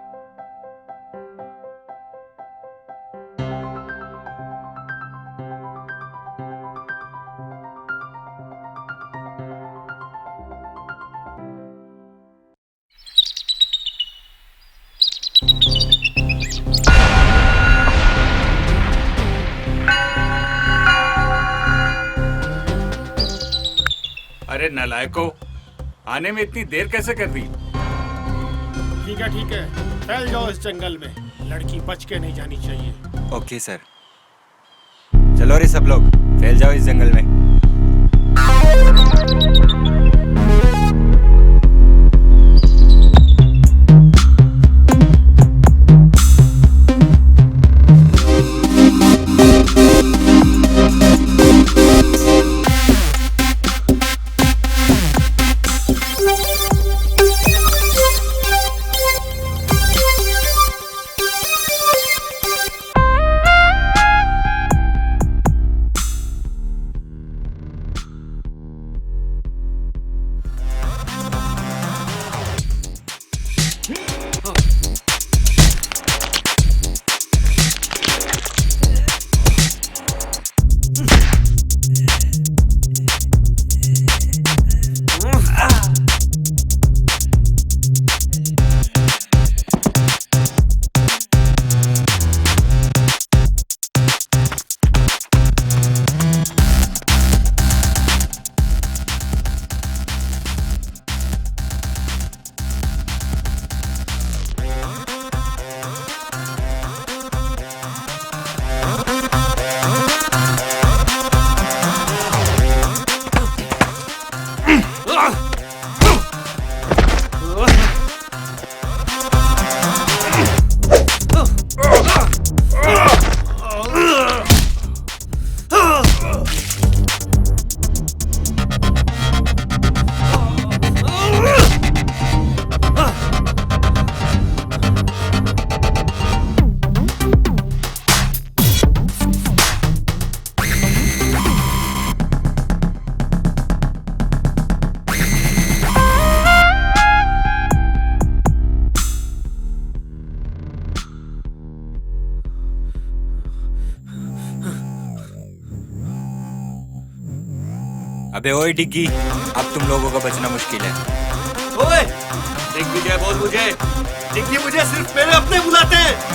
अरे नालायको, आने में इतनी देर कैसे कर दी? ठीक है, फैल जाओ इस जंगल में। लड़की बच के नहीं जानी चाहिए। Okay sir. चलो रे सब लोग, फैल जाओ इस जंगल में। अबे ओए डिग्गी, अब तुम लोगों का बचना मुश्किल है। ओए, दिग्विजय बोल मुझे। डिग्गी मुझे सिर्फ मेरे अपने बुलाते हैं।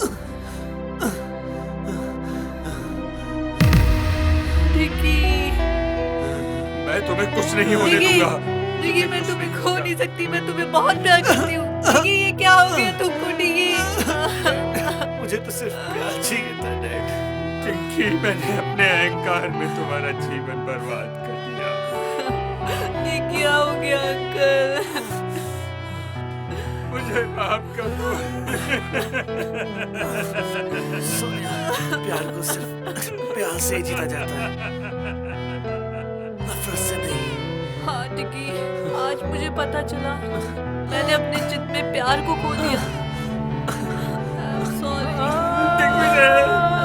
नहीं होने डिगी, दूंगा। डिगी मैं तुम्हें खो नहीं सकती, मैं तुम्हें बहुत प्यार करती हूँ। डिगी ये क्या हो गया तुमको डिगी? मुझे तो सिर्फ प्यार चाहिए था डैड। पिंकी, मैंने अपने अहंकार में तुम्हारा जीवन बर्बाद कर दिया। ये क्या हो गया अंकल? मुझे माफ कर दो। प्यार को सिर्फ प्यार से ही जीता जाता है, नफरत से नहीं। हाँ डिगी, आज मुझे पता चला मैंने अपने जिद में प्यार को खो दिया। I'm sorry. दिग्विजय, दिग्विजय।